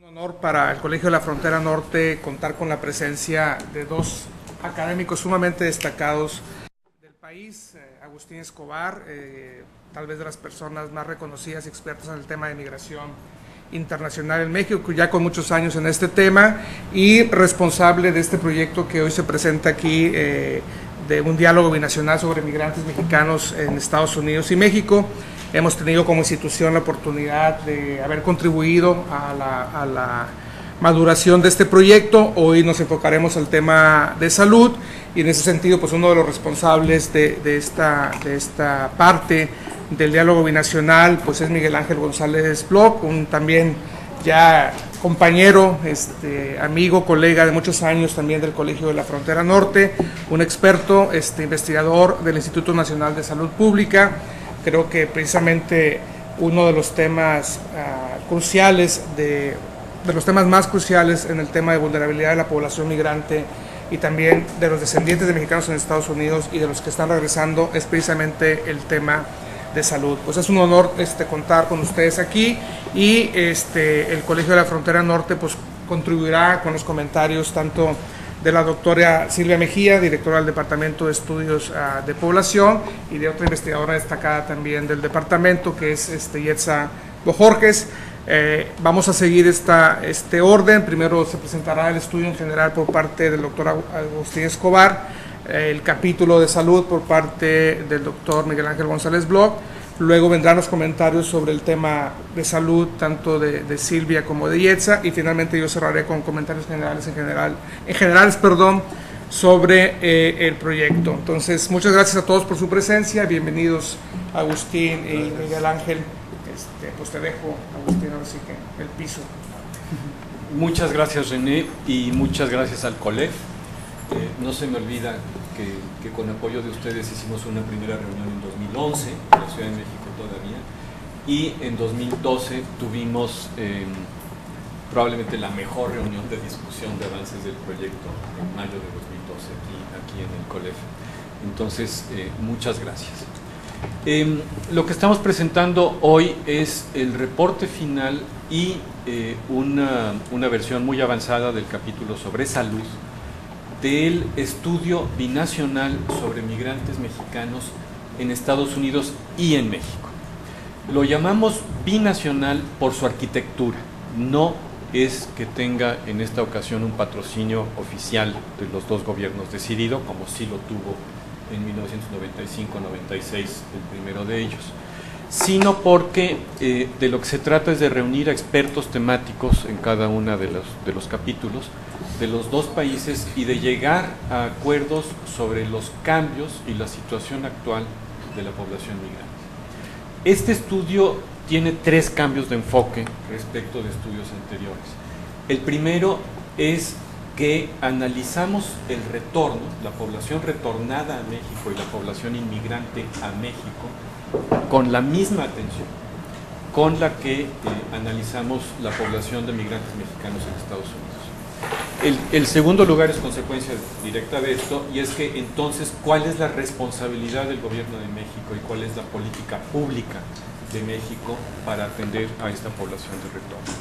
Un honor para el Colegio de la Frontera Norte contar con la presencia de dos académicos sumamente destacados del país, Agustín Escobar, tal vez de las personas más reconocidas y expertas en el tema de migración internacional en México, ya con muchos años en este tema, y responsable de este proyecto que hoy se presenta aquí, de un diálogo binacional sobre migrantes mexicanos en Estados Unidos y México. Hemos tenido como institución la oportunidad de haber contribuido a la maduración de este proyecto. Hoy nos enfocaremos al tema de salud y en ese sentido, pues uno de los responsables de esta parte del diálogo binacional, pues es Miguel Ángel González Bloch, un también ya compañero, amigo, colega de muchos años también del Colegio de la Frontera Norte, un experto, investigador del Instituto Nacional de Salud Pública. Creo que precisamente uno de los temas cruciales, de los temas más cruciales en el tema de vulnerabilidad de la población migrante y también de los descendientes de mexicanos en Estados Unidos y de los que están regresando, es precisamente el tema de salud. Pues es un honor contar con ustedes aquí, y el Colegio de la Frontera Norte pues contribuirá con los comentarios tanto de la doctora Silvia Mejía, directora del Departamento de Estudios de Población, y de otra investigadora destacada también del departamento, que es Yetza Bojorges. Vamos a seguir este orden. Primero se presentará el estudio en general por parte del doctor Agustín Escobar, el capítulo de salud por parte del doctor Miguel Ángel González Bloch. Luego vendrán los comentarios sobre el tema de salud, tanto de Silvia como de Yetza, y finalmente yo cerraré con comentarios generales sobre el proyecto. Entonces, muchas gracias a todos por su presencia. Bienvenidos, Agustín y Miguel Ángel. Pues te dejo, Agustín, ahora sí que el piso. Muchas gracias, René, y muchas gracias al COLEF. No se me olvida que con apoyo de ustedes hicimos una primera reunión en 2011 en la Ciudad de México todavía, y en 2012 tuvimos probablemente la mejor reunión de discusión de avances del proyecto en mayo de 2012 aquí en el COLEF. Entonces, muchas gracias. Lo que estamos presentando hoy es el reporte final y una versión muy avanzada del capítulo sobre salud del estudio binacional sobre migrantes mexicanos en Estados Unidos y en México. Lo llamamos binacional por su arquitectura, no es que tenga en esta ocasión un patrocinio oficial de los dos gobiernos decidido, como sí lo tuvo en 1995-96 el primero de ellos, sino porque de lo que se trata es de reunir a expertos temáticos en cada uno de los capítulos de los dos países y de llegar a acuerdos sobre los cambios y la situación actual de la población migrante. Este estudio tiene tres cambios de enfoque respecto de estudios anteriores. El primero es que analizamos el retorno, la población retornada a México y la población inmigrante a México con la misma atención con la que analizamos la población de migrantes mexicanos en Estados Unidos. El segundo lugar es consecuencia directa de esto, y es que entonces, ¿cuál es la responsabilidad del gobierno de México y cuál es la política pública de México para atender a esta población de retorno?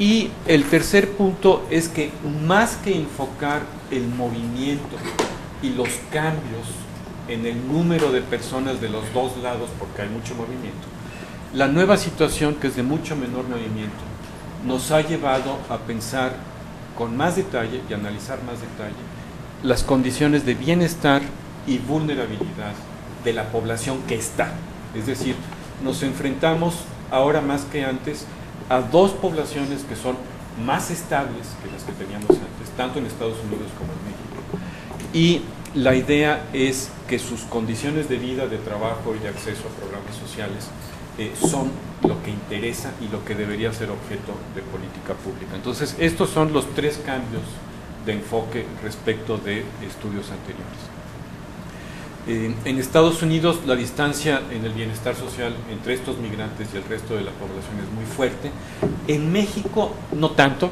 Y el tercer punto es que más que enfocar el movimiento y los cambios en el número de personas de los dos lados, porque hay mucho movimiento, la nueva situación, que es de mucho menor movimiento, nos ha llevado a pensar con más detalle y analizar más detalle las condiciones de bienestar y vulnerabilidad de la población que está. Es decir, nos enfrentamos ahora más que antes a dos poblaciones que son más estables que las que teníamos antes, tanto en Estados Unidos como en México. Y la idea es que sus condiciones de vida, de trabajo y de acceso a programas sociales son lo que interesa y lo que debería ser objeto de política pública. Entonces, estos son los tres cambios de enfoque respecto de estudios anteriores. En Estados Unidos la distancia en el bienestar social entre estos migrantes y el resto de la población es muy fuerte. En México no tanto,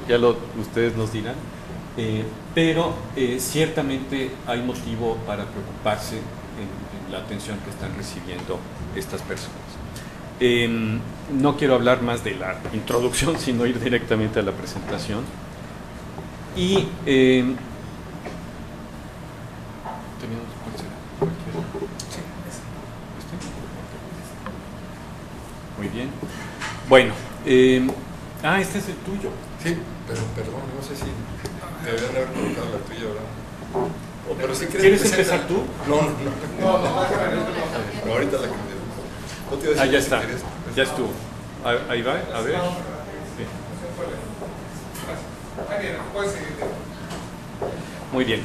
ustedes nos dirán, pero ciertamente hay motivo para preocuparse en la atención que están recibiendo estas personas. No quiero hablar más de la introducción, sino ir directamente a la presentación. Y ¿cuál será? Sí. Muy bien. Bueno, este es el tuyo. Sí, pero perdón, no sé si deberían haber colocado la tuya, ¿verdad? Pero si ¿Quieres empezar tú? No, ahorita la cambié. No te iba a decir Ya si está, quieres. ya estuvo. Ahí va, a ver. Sí. Muy bien.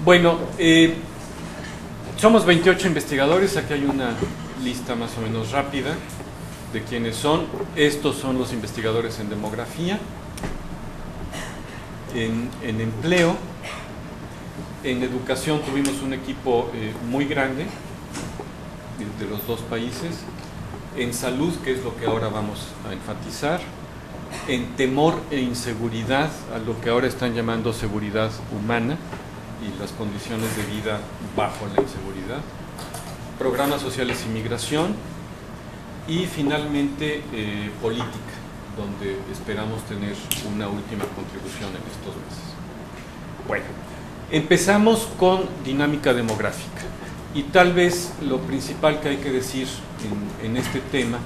Bueno, somos 28 investigadores, aquí hay una lista más o menos rápida de quiénes son. Estos son los investigadores en demografía, en empleo, en educación tuvimos un equipo muy grande de los dos países, en salud, que es lo que ahora vamos a enfatizar, en temor e inseguridad, a lo que ahora están llamando seguridad humana y las condiciones de vida bajo la inseguridad, programas sociales y migración, y finalmente política, donde esperamos tener una última contribución en estos meses. Bueno, empezamos con dinámica demográfica, y tal vez lo principal que hay que decir en este tema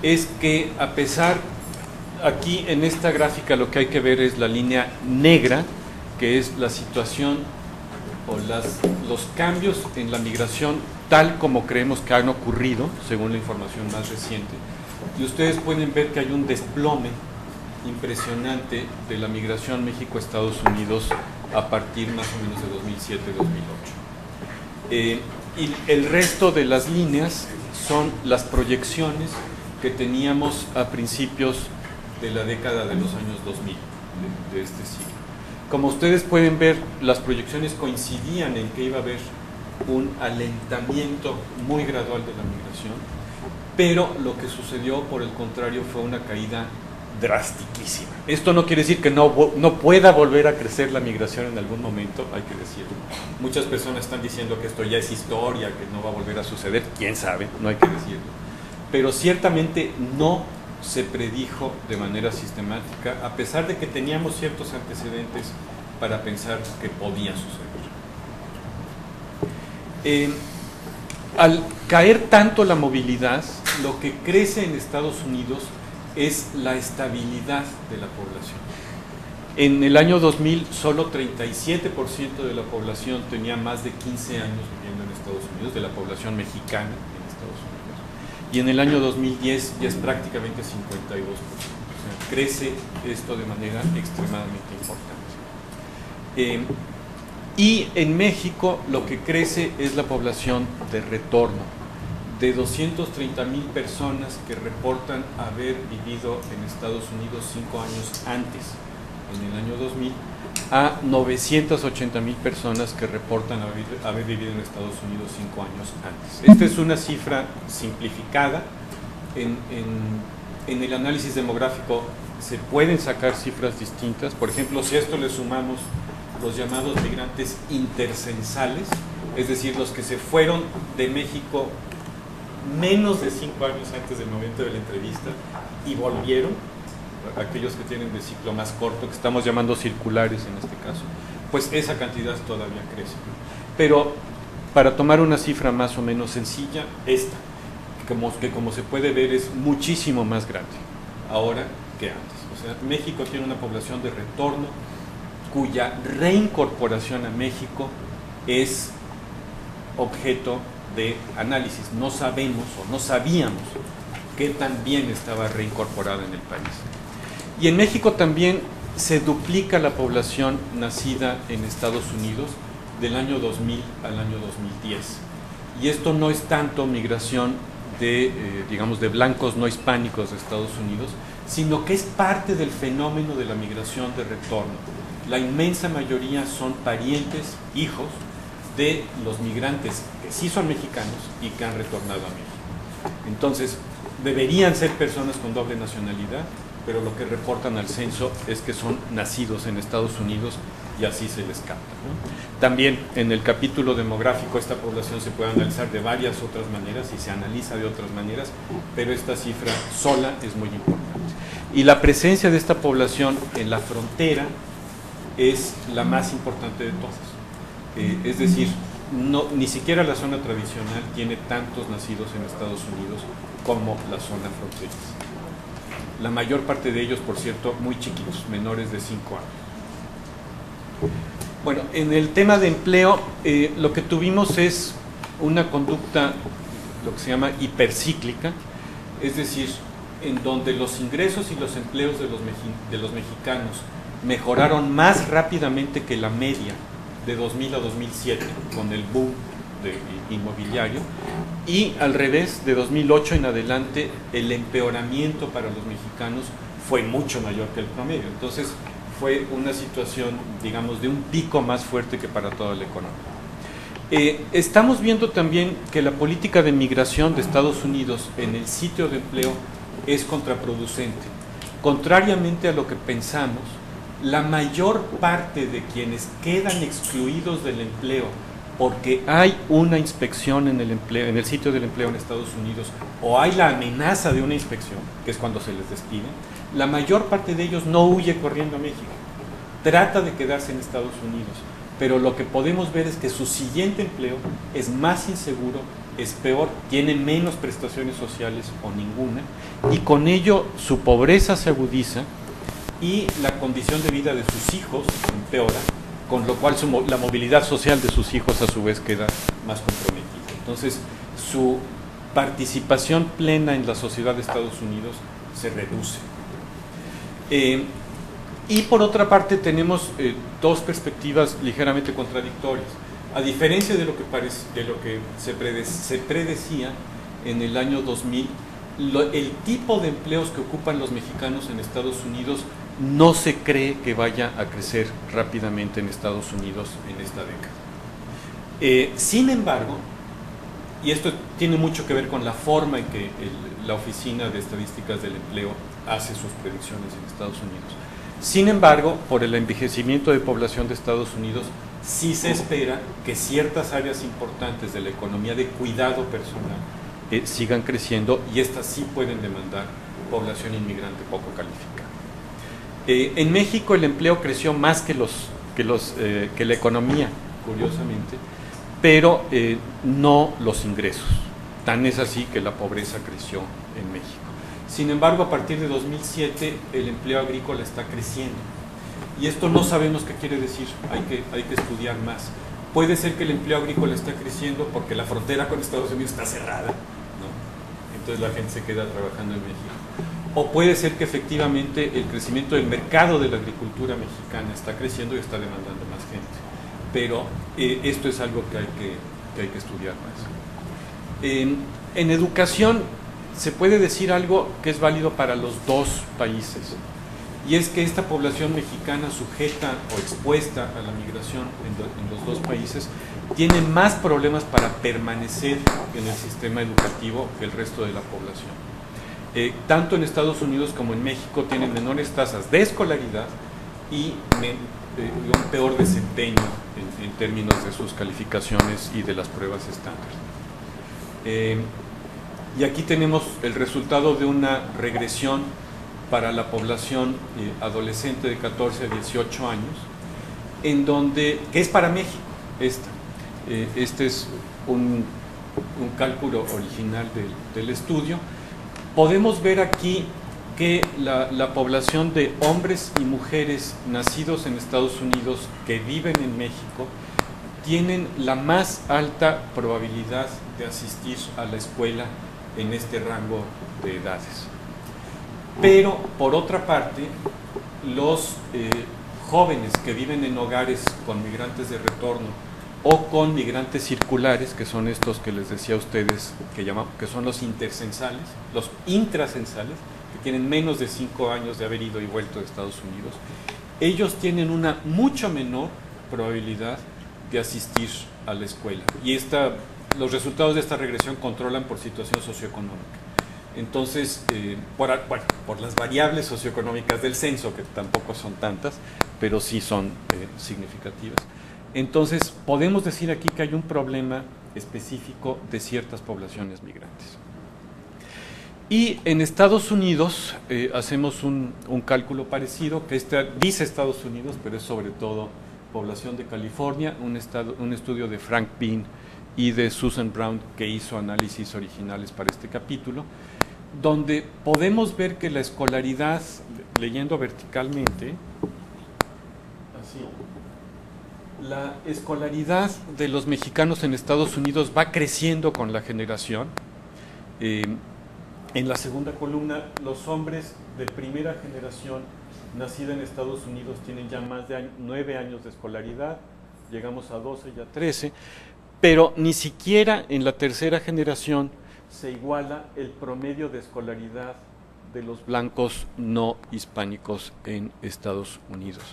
es que, a pesar, aquí en esta gráfica lo que hay que ver es la línea negra, que es la situación o los cambios en la migración tal como creemos que han ocurrido, según la información más reciente, y ustedes pueden ver que hay un desplome impresionante de la migración México-Estados Unidos a partir más o menos de 2007-2008. Y el resto de las líneas son las proyecciones que teníamos a principios de la década de los años 2000, de este siglo. Como ustedes pueden ver, las proyecciones coincidían en que iba a haber un alentamiento muy gradual de la migración, pero lo que sucedió, por el contrario, fue una caída drastiquísima. Esto no quiere decir que no pueda volver a crecer la migración en algún momento, hay que decirlo. Muchas personas están diciendo que esto ya es historia, que no va a volver a suceder, quién sabe, no hay que decirlo. Pero ciertamente no se predijo de manera sistemática, a pesar de que teníamos ciertos antecedentes para pensar que podía suceder. Al caer tanto la movilidad, lo que crece en Estados Unidos es la estabilidad de la población. En el año 2000, solo 37% de la población tenía más de 15 años viviendo en Estados Unidos, de la población mexicana en Estados Unidos. Y en el año 2010 ya es prácticamente 52%. O sea, crece esto de manera extremadamente importante. Y en México lo que crece es la población de retorno, de 230,000 personas que reportan haber vivido en Estados Unidos 5 años antes, en el año 2000, a 980,000 personas que reportan haber vivido en Estados Unidos 5 años antes. Esta es una cifra simplificada. En el análisis demográfico se pueden sacar cifras distintas. Por ejemplo, si a esto le sumamos los llamados migrantes intercensales, es decir, los que se fueron de México menos de 5 años antes del momento de la entrevista y volvieron, aquellos que tienen de ciclo más corto, que estamos llamando circulares en este caso, pues esa cantidad todavía crece. Pero para tomar una cifra más o menos sencilla, esta, que como se puede ver es muchísimo más grande ahora que antes. O sea, México tiene una población de retorno cuya reincorporación a México es objeto de análisis. No sabemos o no sabíamos qué tan bien estaba reincorporada en el país. Y en México también se duplica la población nacida en Estados Unidos del año 2000 al año 2010. Y esto no es tanto migración de blancos no hispánicos de Estados Unidos, sino que es parte del fenómeno de la migración de retorno. La inmensa mayoría son parientes, hijos de los migrantes que sí son mexicanos y que han retornado a México. Entonces, deberían ser personas con doble nacionalidad, pero lo que reportan al censo es que son nacidos en Estados Unidos y así se les capta, ¿no? También en el capítulo demográfico esta población se puede analizar de varias otras maneras y se analiza de otras maneras, pero esta cifra sola es muy importante. Y la presencia de esta población en la frontera es la más importante de todas. Es decir, ni siquiera la zona tradicional tiene tantos nacidos en Estados Unidos como la zona fronteriza. La mayor parte de ellos, por cierto, muy chiquitos, menores de 5 años. Bueno, en el tema de empleo, lo que tuvimos es una conducta, lo que se llama hipercíclica, es decir, en donde los ingresos y los empleos de los mexicanos mejoraron más rápidamente que la media de 2000 a 2007, con el boom inmobiliario, y al revés, de 2008 en adelante, el empeoramiento para los mexicanos fue mucho mayor que el promedio. Entonces, fue una situación, digamos, de un pico más fuerte que para toda la economía. Estamos viendo también que la política de migración de Estados Unidos en el sitio de empleo es contraproducente. Contrariamente a lo que pensamos, la mayor parte de quienes quedan excluidos del empleo porque hay una inspección en el empleo, en el sitio del empleo en Estados Unidos, o hay la amenaza de una inspección, que es cuando se les despide, la mayor parte de ellos no huye corriendo a México, trata de quedarse en Estados Unidos, pero lo que podemos ver es que su siguiente empleo es más inseguro, es peor, tiene menos prestaciones sociales o ninguna, y con ello su pobreza se agudiza y la condición de vida de sus hijos empeora, con lo cual la movilidad social de sus hijos a su vez queda más comprometida. Entonces, su participación plena en la sociedad de Estados Unidos se reduce. Y por otra parte tenemos dos perspectivas ligeramente contradictorias. A diferencia de lo que se predecía en el año 2000, el tipo de empleos que ocupan los mexicanos en Estados Unidos no se cree que vaya a crecer rápidamente en Estados Unidos en esta década. Sin embargo, y esto tiene mucho que ver con la forma en que la Oficina de Estadísticas del Empleo hace sus predicciones en Estados Unidos. Sin embargo, por el envejecimiento de población de Estados Unidos, sí se espera que ciertas áreas importantes de la economía de cuidado personal sigan creciendo, y estas sí pueden demandar población inmigrante poco calificada. En México el empleo creció más que la economía, curiosamente, pero no los ingresos. Tan es así que la pobreza creció en México. Sin embargo, a partir de 2007 el empleo agrícola está creciendo. Y esto no sabemos qué quiere decir, hay que estudiar más. Puede ser que el empleo agrícola está creciendo porque la frontera con Estados Unidos está cerrada, ¿no? Entonces la gente se queda trabajando en México. O puede ser que efectivamente el crecimiento del mercado de la agricultura mexicana está creciendo y está demandando más gente. Pero esto es algo que hay que estudiar más. En educación se puede decir algo que es válido para los dos países, y es que esta población mexicana sujeta o expuesta a la migración en los dos países tiene más problemas para permanecer en el sistema educativo que el resto de la población. Tanto en Estados Unidos como en México tienen menores tasas de escolaridad y un peor desempeño en términos de sus calificaciones y de las pruebas estándar. Y aquí tenemos el resultado de una regresión para la población adolescente de 14 a 18 años, que es para México esta. Este es un cálculo original del estudio. Podemos ver aquí que la población de hombres y mujeres nacidos en Estados Unidos que viven en México tienen la más alta probabilidad de asistir a la escuela en este rango de edades. Pero, por otra parte, los jóvenes que viven en hogares con migrantes de retorno o con migrantes circulares, que son estos que les decía a ustedes, que son los intercensales, los intracensales, que tienen menos de 5 años de haber ido y vuelto de Estados Unidos, ellos tienen una mucho menor probabilidad de asistir a la escuela. Y los resultados de esta regresión controlan por situación socioeconómica. Entonces, por las variables socioeconómicas del censo, que tampoco son tantas, pero sí son significativas. Entonces, podemos decir aquí que hay un problema específico de ciertas poblaciones migrantes. Y en Estados Unidos hacemos un cálculo parecido, que dice Estados Unidos, pero es sobre todo población de California, un estudio de Frank Bean y de Susan Brown, que hizo análisis originales para este capítulo, donde podemos ver que la escolaridad, leyendo verticalmente, así, la escolaridad de los mexicanos en Estados Unidos va creciendo con la generación. En la segunda columna, los hombres de primera generación nacida en Estados Unidos tienen ya más de 9 años de escolaridad, llegamos a 12, ya 13, pero ni siquiera en la tercera generación se iguala el promedio de escolaridad de los blancos no hispánicos en Estados Unidos.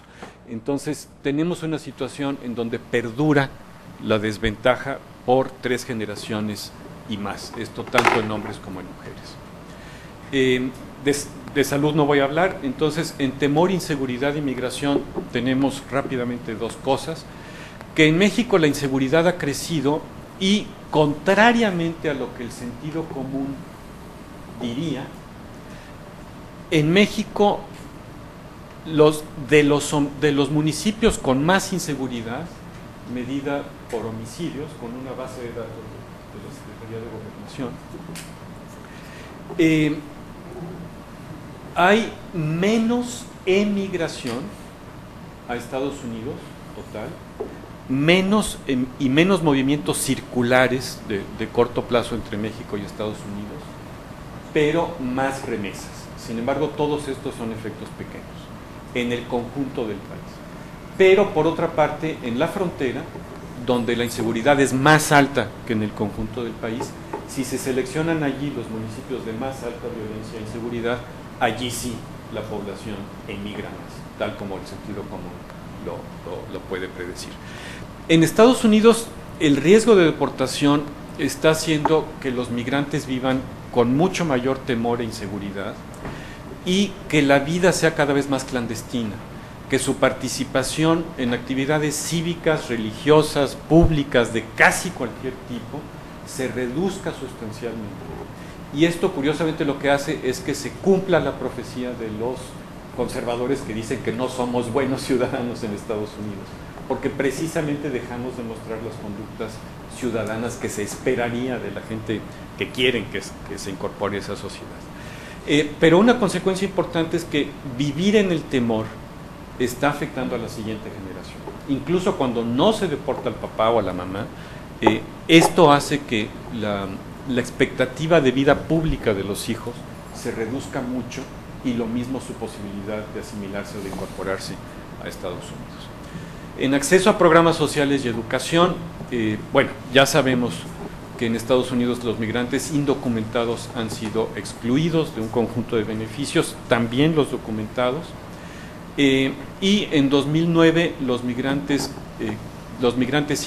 Entonces, tenemos una situación en donde perdura la desventaja por 3 generaciones y más, esto tanto en hombres como en mujeres. De salud no voy a hablar, entonces en temor, inseguridad y migración tenemos rápidamente 2 cosas, que en México la inseguridad ha crecido y contrariamente a lo que el sentido común diría, en México de los municipios con más inseguridad, medida por homicidios, con una base de datos de la Secretaría de Gobernación, hay menos emigración a Estados Unidos, total, y menos movimientos circulares de corto plazo entre México y Estados Unidos, pero más remesas. Sin embargo, todos estos son efectos pequeños en el conjunto del país. Pero, por otra parte, en la frontera, donde la inseguridad es más alta que en el conjunto del país, si se seleccionan allí los municipios de más alta violencia e inseguridad, allí sí la población emigra más, tal como el sentido común lo puede predecir. En Estados Unidos, el riesgo de deportación está haciendo que los migrantes vivan con mucho mayor temor e inseguridad y que la vida sea cada vez más clandestina, que su participación en actividades cívicas, religiosas, públicas, de casi cualquier tipo, se reduzca sustancialmente. Y esto, curiosamente, lo que hace es que se cumpla la profecía de los conservadores que dicen que no somos buenos ciudadanos en Estados Unidos, porque precisamente dejamos de mostrar las conductas ciudadanas que se esperaría de la gente que quieren que se incorpore a esa sociedad. Pero una consecuencia importante es que vivir en el temor está afectando a la siguiente generación. Incluso cuando no se deporta al papá o a la mamá, esto hace que la expectativa de vida pública de los hijos se reduzca mucho y lo mismo su posibilidad de asimilarse o de incorporarse a Estados Unidos. En acceso a programas sociales y educación, ya sabemos que en Estados Unidos los migrantes indocumentados han sido excluidos de un conjunto de beneficios, también los documentados, y en 2009 los migrantes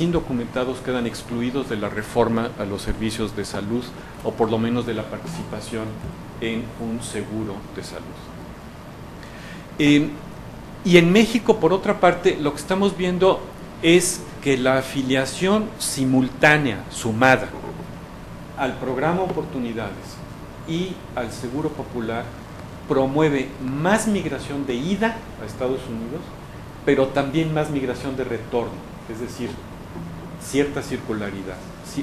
indocumentados quedan excluidos de la reforma a los servicios de salud, o por lo menos de la participación en un seguro de salud. Y en México, por otra parte, lo que estamos viendo es que la afiliación simultánea, sumada al programa Oportunidades y al Seguro Popular, promueve más migración de ida a Estados Unidos, pero también más migración de retorno, es decir, cierta circularidad.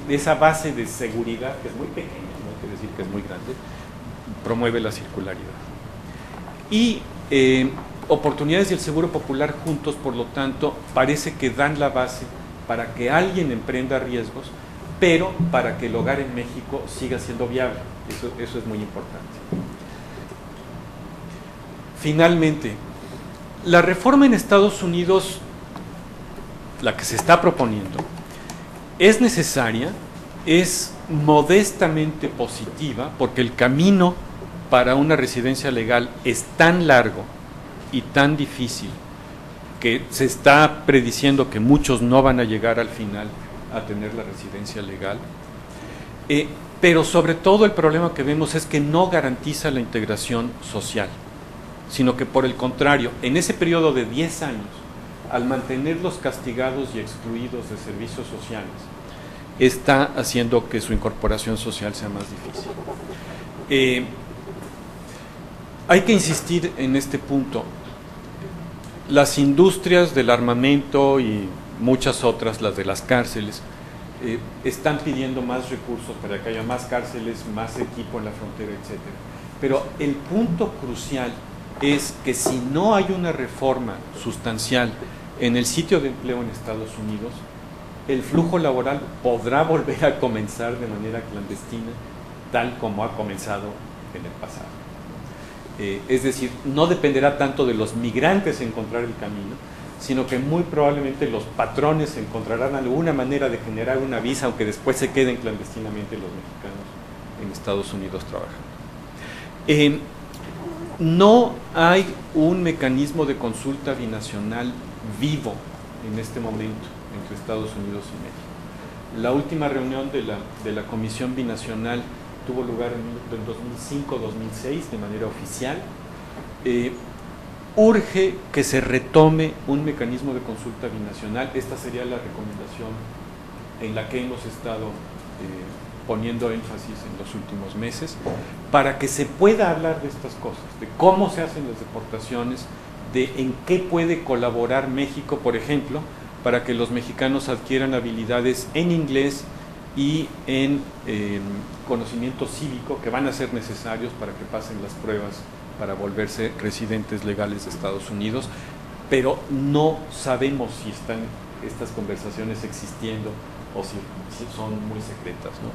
Esa base de seguridad, que es muy pequeña, no hay que decir que es muy grande, promueve la circularidad. Y Oportunidades y el Seguro Popular juntos, por lo tanto, parece que dan la base para que alguien emprenda riesgos, pero para que el hogar en México siga siendo viable. Eso es muy importante. Finalmente, la reforma en Estados Unidos, la que se está proponiendo, es necesaria, es modestamente positiva, porque el camino para una residencia legal es tan largo y tan difícil que se está prediciendo que muchos no van a llegar al final a tener la residencia legal. Pero sobre todo el problema que vemos es que no garantiza la integración social, sino que por el contrario, en ese periodo de 10 años, al mantenerlos castigados y excluidos de servicios sociales, está haciendo que su incorporación social sea más difícil. Hay que insistir en este punto. Las industrias del armamento y muchas otras, las de las cárceles, están pidiendo más recursos para que haya más cárceles, más equipo en la frontera, etc. Pero el punto crucial es que si no hay una reforma sustancial en el sitio de empleo en Estados Unidos, el flujo laboral podrá volver a comenzar de manera clandestina, tal como ha comenzado en el pasado. Es decir, no dependerá tanto de los migrantes encontrar el camino, sino que muy probablemente los patrones encontrarán alguna manera de generar una visa, aunque después se queden clandestinamente los mexicanos en Estados Unidos trabajando. No hay un mecanismo de consulta binacional vivo en este momento entre Estados Unidos y México. La última reunión de la Comisión Binacional tuvo lugar en 2005-2006 de manera oficial. Urge que se retome un mecanismo de consulta binacional. Esta sería la recomendación en la que hemos estado poniendo énfasis en los últimos meses, para que se pueda hablar de estas cosas, de cómo se hacen las deportaciones, de en qué puede colaborar México, por ejemplo, para que los mexicanos adquieran habilidades en inglés y en conocimiento cívico que van a ser necesarios para que pasen las pruebas para volverse residentes legales de Estados Unidos, pero no sabemos si están estas conversaciones existiendo o si son muy secretas, ¿no?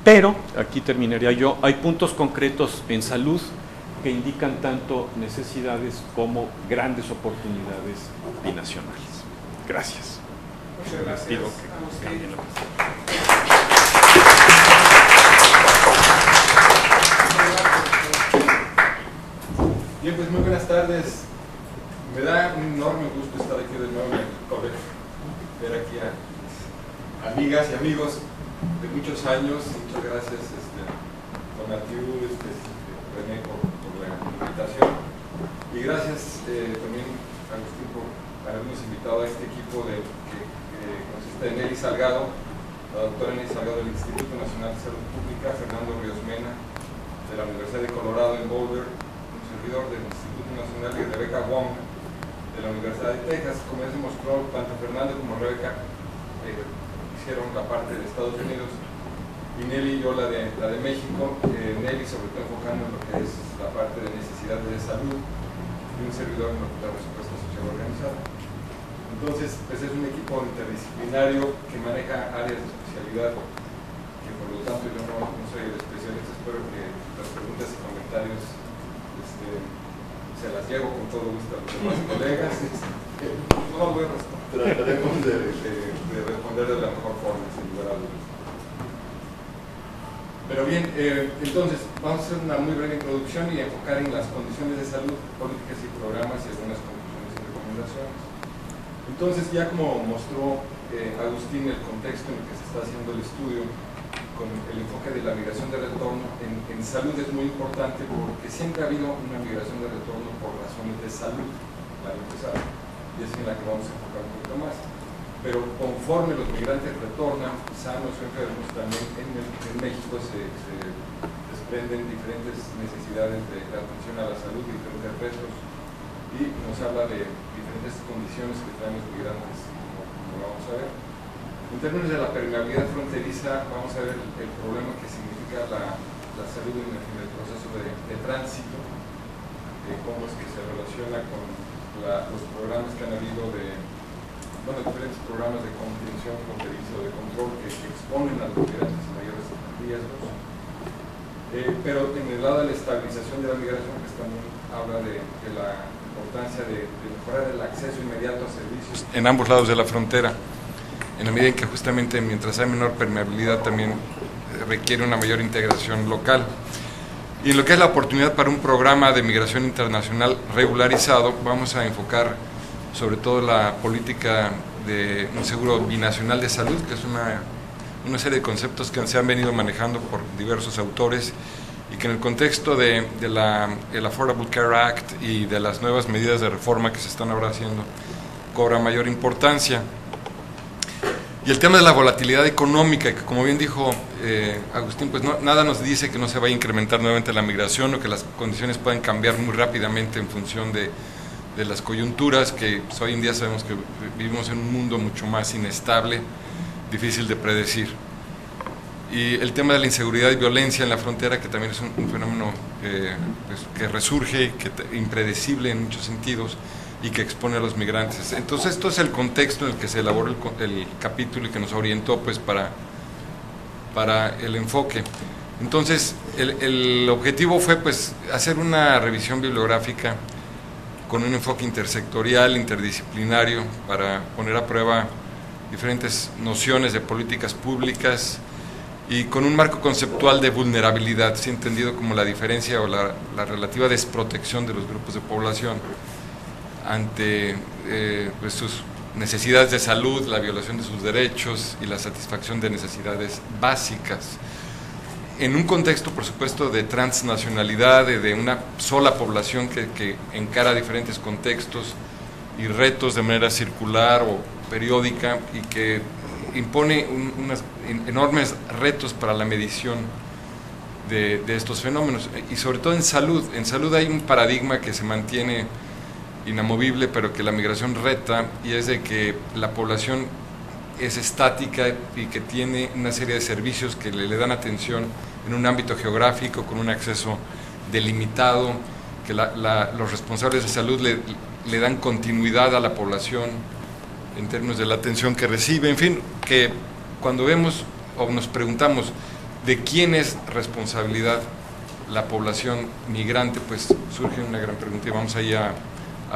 Pero, aquí terminaría yo, hay puntos concretos en salud que indican tanto necesidades como grandes oportunidades binacionales. Gracias. Muchas gracias. Pido que cambien la presentación. Bien, pues muy buenas tardes. Me da un enorme gusto estar aquí de nuevo en el colegio, ver aquí a amigas y amigos de muchos años. Muchas gracias, Donatiu, René, por la invitación. Y gracias también, Agustín, por habernos invitado a este equipo que consiste en Nelly Salgado, la doctora Nelly Salgado del Instituto Nacional de Salud Pública, Fernando Ríos Mena, de la Universidad de Colorado en Boulder, un servidor del Instituto Nacional, y Rebeca Wong, de la Universidad de Texas. Como ya se mostró, tanto Fernando como Rebeca hicieron la parte de Estados Unidos y Nelly y yo la de México. Nelly sobre todo enfocando en lo que es la parte de necesidades de salud y un servidor en lo que es la respuesta social organizada. Entonces, pues es un equipo interdisciplinario que maneja áreas de especialidad que por lo tanto yo no soy el especialista. Espero que las preguntas y comentarios se las llevo con todo gusto a los demás colegas. No voy a responder. Trataremos de responder de la mejor forma, sin lugar a dudas. Pero bien, entonces vamos a hacer una muy breve introducción y enfocar en las condiciones de salud, políticas y programas y algunas conclusiones y recomendaciones. Entonces, ya como mostró Agustín, el contexto en el que se está haciendo el estudio con el enfoque de la migración de retorno en salud es muy importante, porque siempre ha habido una migración de retorno por razones de salud, para empezar, y es en la que vamos a enfocar un poquito más. Pero conforme los migrantes retornan, sanos o enfermos, también en México se desprenden diferentes necesidades de atención a la salud, diferentes retos, y nos habla de diferentes condiciones que traen los migrantes, como vamos a ver. En términos de la permeabilidad fronteriza, vamos a ver el problema que significa la salud en el proceso de tránsito, cómo es que se relaciona con los programas que han habido diferentes programas de contención fronteriza o de control que exponen a los migrantes a mayores riesgos. Pero en el lado de la estabilización de la migración, pues también habla de la importancia de mejorar el acceso inmediato a servicios en ambos lados de la frontera, en la medida en que justamente mientras hay menor permeabilidad también requiere una mayor integración local. Y en lo que es la oportunidad para un programa de migración internacional regularizado, vamos a enfocar sobre todo la política de un seguro binacional de salud, que es una una serie de conceptos que se han venido manejando por diversos autores y que en el contexto de el Affordable Care Act y de las nuevas medidas de reforma que se están ahora haciendo cobra mayor importancia. Y el tema de la volatilidad económica, que como bien dijo Agustín, pues nada nos dice que no se vaya a incrementar nuevamente la migración o que las condiciones puedan cambiar muy rápidamente en función de las coyunturas, que pues, hoy en día sabemos que vivimos en un mundo mucho más inestable, difícil de predecir. Y el tema de la inseguridad y violencia en la frontera, que también es un fenómeno pues, que resurge, impredecible en muchos sentidos, y que expone a los migrantes. Entonces esto es el contexto en el que se elaboró el capítulo y que nos orientó pues para el enfoque. Entonces el objetivo fue pues hacer una revisión bibliográfica con un enfoque intersectorial, interdisciplinario, para poner a prueba diferentes nociones de políticas públicas y con un marco conceptual de vulnerabilidad, ¿sí? Entendido como la diferencia o la relativa desprotección de los grupos de población ante pues sus necesidades de salud, la violación de sus derechos y la satisfacción de necesidades básicas. En un contexto, por supuesto, de transnacionalidad, de una sola población que encara diferentes contextos y retos de manera circular o periódica y que impone unos enormes retos para la medición de estos fenómenos. Y sobre todo en salud. En salud hay un paradigma que se mantiene inamovible, pero que la migración reta, y es de que la población es estática y que tiene una serie de servicios que le dan atención en un ámbito geográfico con un acceso delimitado, que los responsables de salud le dan continuidad a la población en términos de la atención que recibe, en fin, que cuando vemos o nos preguntamos de quién es responsabilidad la población migrante, pues surge una gran pregunta y vamos ahí a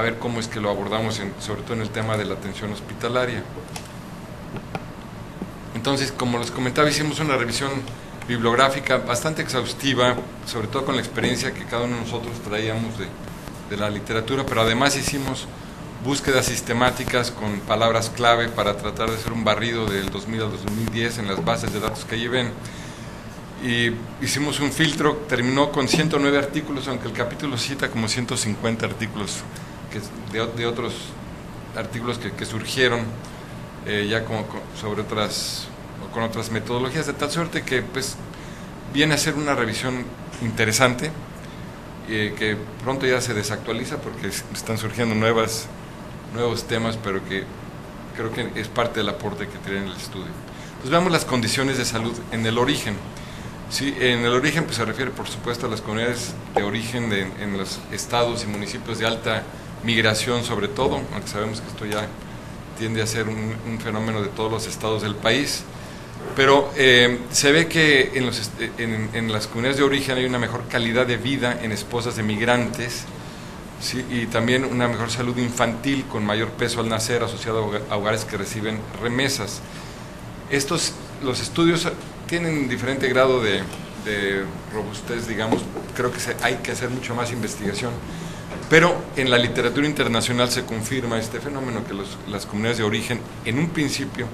ver cómo es que lo abordamos, sobre todo en el tema de la atención hospitalaria. Entonces, como les comentaba, hicimos una revisión bibliográfica bastante exhaustiva, sobre todo con la experiencia que cada uno de nosotros traíamos de la literatura, pero además hicimos búsquedas sistemáticas con palabras clave para tratar de hacer un barrido del 2000 al 2010 en las bases de datos que lleven. Y hicimos un filtro, terminó con 109 artículos, aunque el capítulo cita como 150 artículos de otros artículos que surgieron ya con otras metodologías, de tal suerte que pues viene a ser una revisión interesante, que pronto ya se desactualiza porque están surgiendo nuevos temas, pero que creo que es parte del aporte que tiene en el estudio. Entonces veamos las condiciones de salud en el origen. Sí, en el origen pues se refiere por supuesto a las comunidades de origen en los estados y municipios de alta migración, sobre todo, aunque sabemos que esto ya tiende a ser un fenómeno de todos los estados del país, pero se ve que en las comunidades de origen hay una mejor calidad de vida en esposas de migrantes, ¿sí? Y también una mejor salud infantil con mayor peso al nacer asociado a hogares que reciben remesas. Los estudios tienen diferente grado de robustez, digamos. Creo que hay que hacer mucho más investigación, pero en la literatura internacional se confirma este fenómeno, que las comunidades de origen en un principio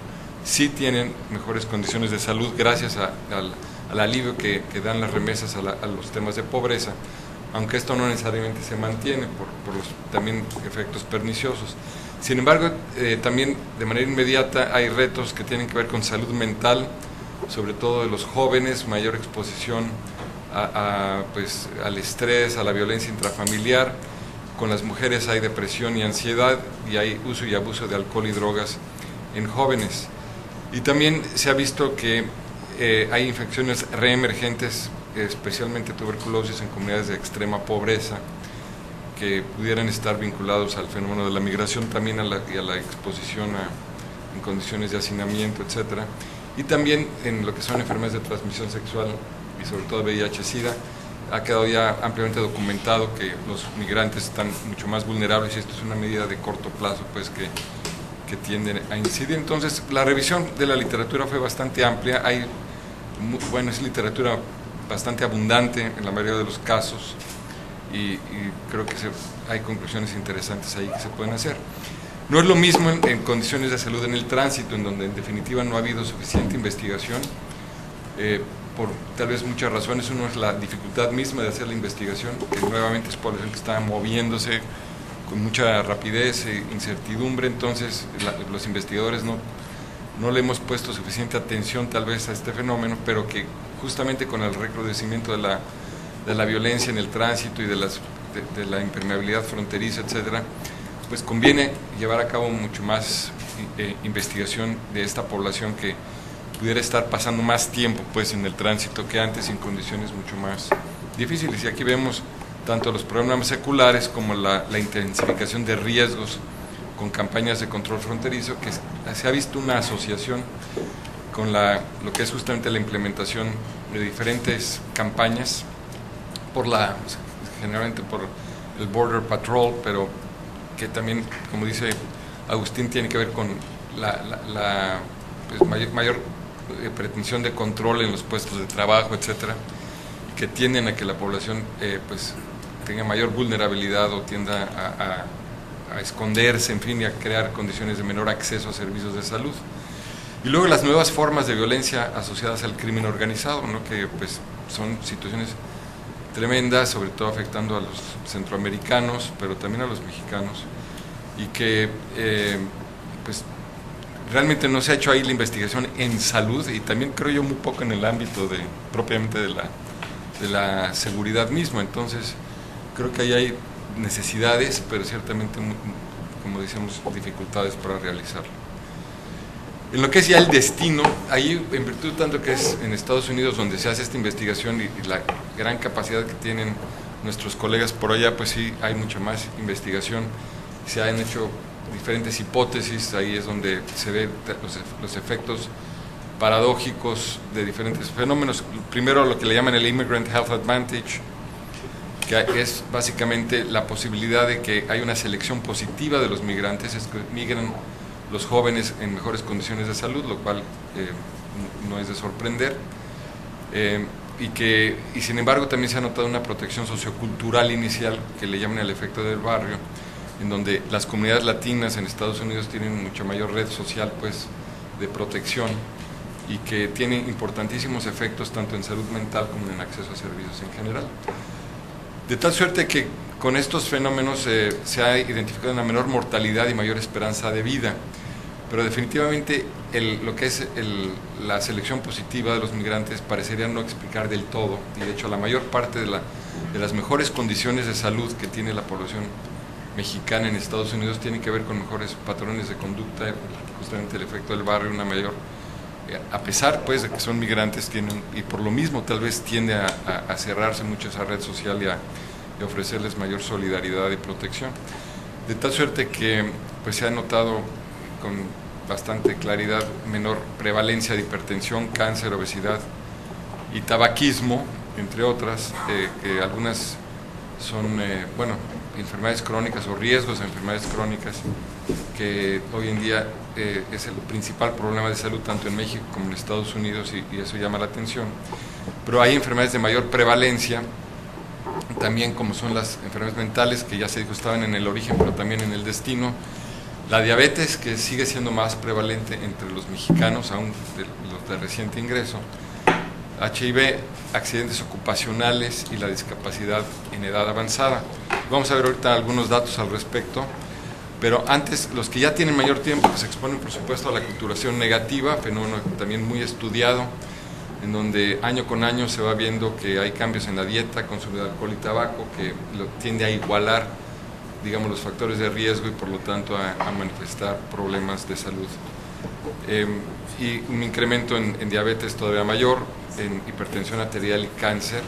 sí tienen mejores condiciones de salud gracias al alivio que dan las remesas a los temas de pobreza, aunque esto no necesariamente se mantiene por los también efectos perniciosos. Sin embargo, también de manera inmediata hay retos que tienen que ver con salud mental, sobre todo de los jóvenes, mayor exposición pues, al estrés, a la violencia intrafamiliar. Con las mujeres hay depresión y ansiedad, y hay uso y abuso de alcohol y drogas en jóvenes. Y también se ha visto que hay infecciones reemergentes, especialmente tuberculosis en comunidades de extrema pobreza, que pudieran estar vinculados al fenómeno de la migración, también y a la exposición en condiciones de hacinamiento, etcétera. Y también en lo que son enfermedades de transmisión sexual y sobre todo VIH-Sida, ha quedado ya ampliamente documentado que los migrantes están mucho más vulnerables, y esto es una medida de corto plazo pues que tienden a incidir. Entonces la revisión de la literatura fue bastante amplia, es literatura bastante abundante en la mayoría de los casos, y creo que hay conclusiones interesantes ahí que se pueden hacer. No es lo mismo en condiciones de salud en el tránsito, en donde en definitiva no ha habido suficiente investigación, por tal vez muchas razones. Uno es la dificultad misma de hacer la investigación, que nuevamente es población que está moviéndose con mucha rapidez e incertidumbre, entonces los investigadores no le hemos puesto suficiente atención tal vez a este fenómeno, pero que justamente con el recrudecimiento de la violencia en el tránsito y de la impermeabilidad fronteriza, etcétera, pues conviene llevar a cabo mucho más investigación de esta población que pudiera estar pasando más tiempo pues en el tránsito que antes, en condiciones mucho más difíciles. Y aquí vemos tanto los problemas seculares como la intensificación de riesgos con campañas de control fronterizo, que se ha visto una asociación con lo que es justamente la implementación de diferentes campañas generalmente por el Border Patrol, pero que también, como dice Agustín, tiene que ver con la pues, mayor pretensión de control en los puestos de trabajo, etcétera, que tienden a que la población pues tenga mayor vulnerabilidad o tienda a esconderse, en fin, y a crear condiciones de menor acceso a servicios de salud. Y luego las nuevas formas de violencia asociadas al crimen organizado, ¿no? Que pues son situaciones tremendas, sobre todo afectando a los centroamericanos, pero también a los mexicanos, y que pues realmente no se ha hecho ahí la investigación en salud, y también creo yo muy poco en el ámbito propiamente de la seguridad misma. Entonces creo que ahí hay necesidades, pero ciertamente, como decíamos, dificultades para realizarlo. En lo que es ya el destino, ahí en virtud tanto que es en Estados Unidos donde se hace esta investigación y la gran capacidad que tienen nuestros colegas por allá, pues sí hay mucha más investigación, se han hecho diferentes hipótesis, ahí es donde se ven los efectos paradójicos de diferentes fenómenos. Primero lo que le llaman el Immigrant Health Advantage, que es básicamente la posibilidad de que hay una selección positiva de los migrantes, es que migran los jóvenes en mejores condiciones de salud, lo cual no es de sorprender, y sin embargo también se ha notado una protección sociocultural inicial que le llaman el efecto del barrio, en donde las comunidades latinas en Estados Unidos tienen mucha mayor red social pues de protección, y que tiene importantísimos efectos tanto en salud mental como en acceso a servicios en general. De tal suerte que con estos fenómenos se ha identificado una menor mortalidad y mayor esperanza de vida, pero definitivamente lo que es la selección positiva de los migrantes parecería no explicar del todo, y de hecho la mayor parte de las mejores condiciones de salud que tiene la población mexicana en Estados Unidos tiene que ver con mejores patrones de conducta, justamente el efecto del barrio, una mayor, a pesar pues de que son migrantes, y por lo mismo tal vez tiende a cerrarse mucho esa red social y a ofrecerles mayor solidaridad y protección. De tal suerte que pues se ha notado con bastante claridad menor prevalencia de hipertensión, cáncer, obesidad y tabaquismo, entre otras, que algunas son enfermedades crónicas o riesgos de enfermedades crónicas, que hoy en día es el principal problema de salud tanto en México como en Estados Unidos, y eso llama la atención. Pero hay enfermedades de mayor prevalencia también, como son las enfermedades mentales, que ya se dijo estaban en el origen pero también en el destino, la diabetes, que sigue siendo más prevalente entre los mexicanos, aún los de reciente ingreso, HIV, accidentes ocupacionales y la discapacidad en edad avanzada. Vamos a ver ahorita algunos datos al respecto, pero antes, los que ya tienen mayor tiempo, que se exponen por supuesto a la aculturación negativa, fenómeno también muy estudiado, en donde año con año se va viendo que hay cambios en la dieta, consumo de alcohol y tabaco, que tiende a igualar, digamos, los factores de riesgo y por lo tanto a manifestar problemas de salud. Y un incremento en diabetes todavía mayor, en hipertensión arterial y cáncer,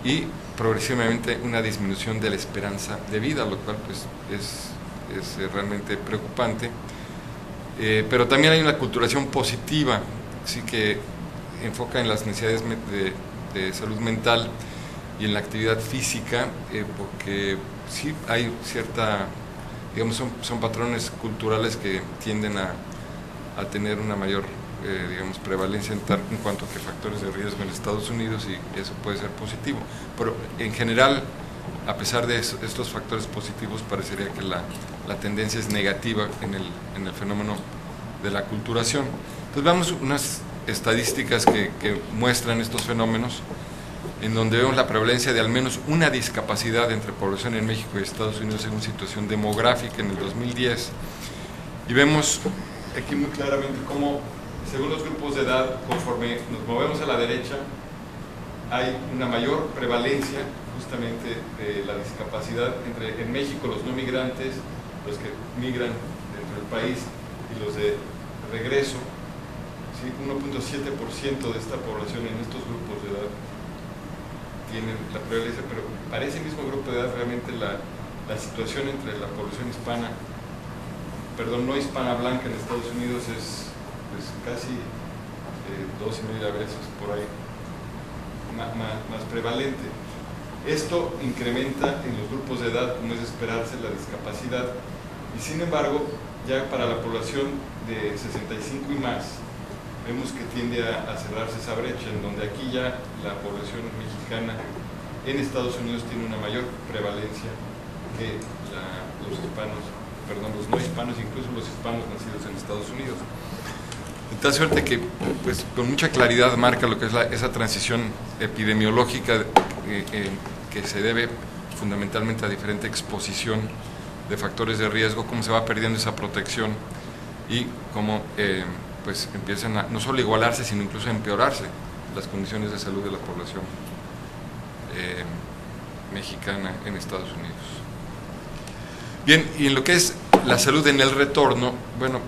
y progresivamente una disminución de la esperanza de vida, lo cual pues es realmente preocupante. Pero también hay una aculturación positiva, así que enfoca en las necesidades de salud mental y en la actividad física, porque sí hay cierta, digamos, son patrones culturales que tienden a tener una mayor digamos, prevalencia en cuanto a que factores de riesgo en Estados Unidos, y eso puede ser positivo. Pero en general, a pesar de estos factores positivos, parecería que la la tendencia es negativa en el fenómeno de la aculturación. Entonces vemos unas estadísticas que muestran estos fenómenos, en donde vemos la prevalencia de al menos una discapacidad entre población en México y Estados Unidos según situación demográfica en el 2010. Y vemos aquí muy claramente cómo, según los grupos de edad, conforme nos movemos a la derecha, hay una mayor prevalencia justamente de la discapacidad en México, los no migrantes, los que migran dentro del país y los de regreso. ¿Sí? 1.7% de esta población en estos grupos de edad tienen la prevalencia, pero para ese mismo grupo de edad realmente la situación entre la población hispana, no hispana blanca en Estados Unidos es pues, casi 2,5 veces por ahí más prevalente. Esto incrementa en los grupos de edad, como es de esperarse, la discapacidad, y sin embargo ya para la población de 65 y más vemos que tiende a cerrarse esa brecha, en donde aquí ya la población mexicana en Estados Unidos tiene una mayor prevalencia que los no hispanos, incluso los hispanos nacidos en Estados Unidos. De tal suerte que pues, con mucha claridad marca lo que es esa transición epidemiológica que se debe fundamentalmente a diferente exposición de factores de riesgo, cómo se va perdiendo esa protección y cómo pues empiezan a no solo igualarse, sino incluso a empeorarse las condiciones de salud de la población mexicana en Estados Unidos. Bien, y en lo que es la salud en el retorno, bueno,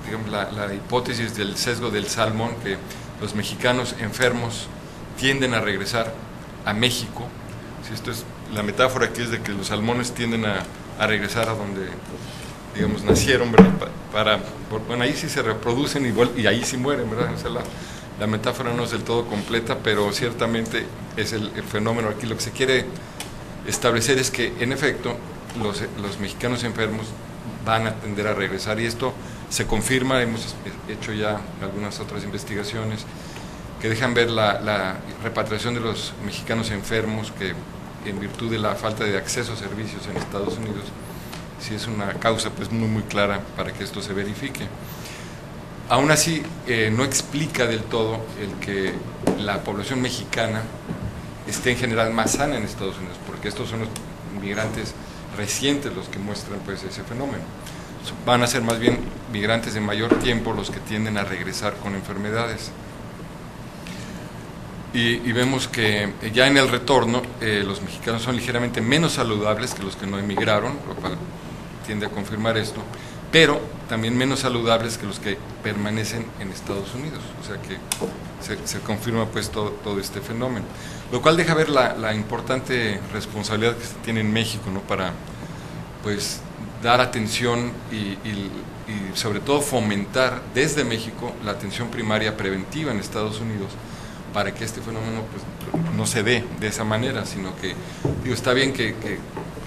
digamos, la hipótesis del sesgo del salmón, que los mexicanos enfermos tienden a regresar a México. Si esto es, la metáfora aquí es de que los salmones tienden a regresar a donde, digamos, nacieron, ¿verdad? Bueno, ahí sí se reproducen y ahí sí mueren, ¿verdad? O sea, la metáfora no es del todo completa, pero ciertamente es el fenómeno. Aquí lo que se quiere establecer es que, en efecto, los mexicanos enfermos van a tender a regresar, y esto se confirma. Hemos hecho ya algunas otras investigaciones que dejan ver la repatriación de los mexicanos enfermos, que en virtud de la falta de acceso a servicios en Estados Unidos, sí es una causa pues muy clara para que esto se verifique. Aún así, no explica del todo el que la población mexicana esté en general más sana en Estados Unidos, porque estos son los migrantes recientes los que muestran pues ese fenómeno. Van a ser más bien migrantes de mayor tiempo los que tienden a regresar con enfermedades. Y vemos que ya en el retorno los mexicanos son ligeramente menos saludables que los que no emigraron, lo cual tiende a confirmar esto, pero también menos saludables que los que permanecen en Estados Unidos. O sea que se confirma pues todo este fenómeno, lo cual deja ver la importante responsabilidad que se tiene en México, ¿no? Para pues dar atención y sobre todo fomentar desde México la atención primaria preventiva en Estados Unidos, para que este fenómeno pues, no se dé de esa manera, sino que, digo, está bien que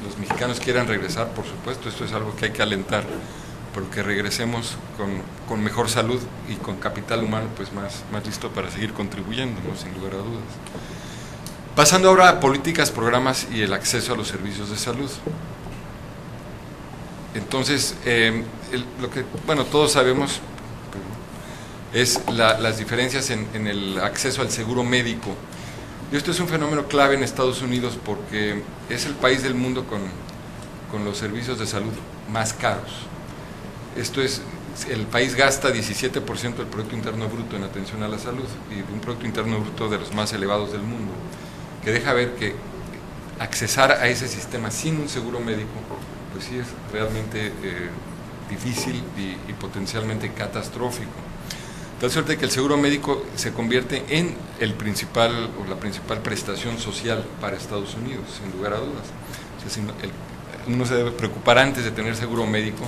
los mexicanos quieran regresar, por supuesto, esto es algo que hay que alentar, pero que regresemos con mejor salud y con capital humano pues más listo para seguir contribuyendo, ¿no? Sin lugar a dudas. Pasando ahora a políticas, programas y el acceso a los servicios de salud. Entonces, lo que, bueno, todos sabemos es las diferencias en el acceso al seguro médico. Y esto es un fenómeno clave en Estados Unidos porque es el país del mundo con los servicios de salud más caros. Esto es, el país gasta 17% del Producto Interno Bruto en atención a la salud, y de un Producto Interno Bruto de los más elevados del mundo, que deja ver que accesar a ese sistema sin un seguro médico pues sí es realmente difícil y potencialmente catastrófico. De tal suerte que el seguro médico se convierte en la principal prestación social para Estados Unidos, sin lugar a dudas. O sea, uno se debe preocupar antes de tener seguro médico.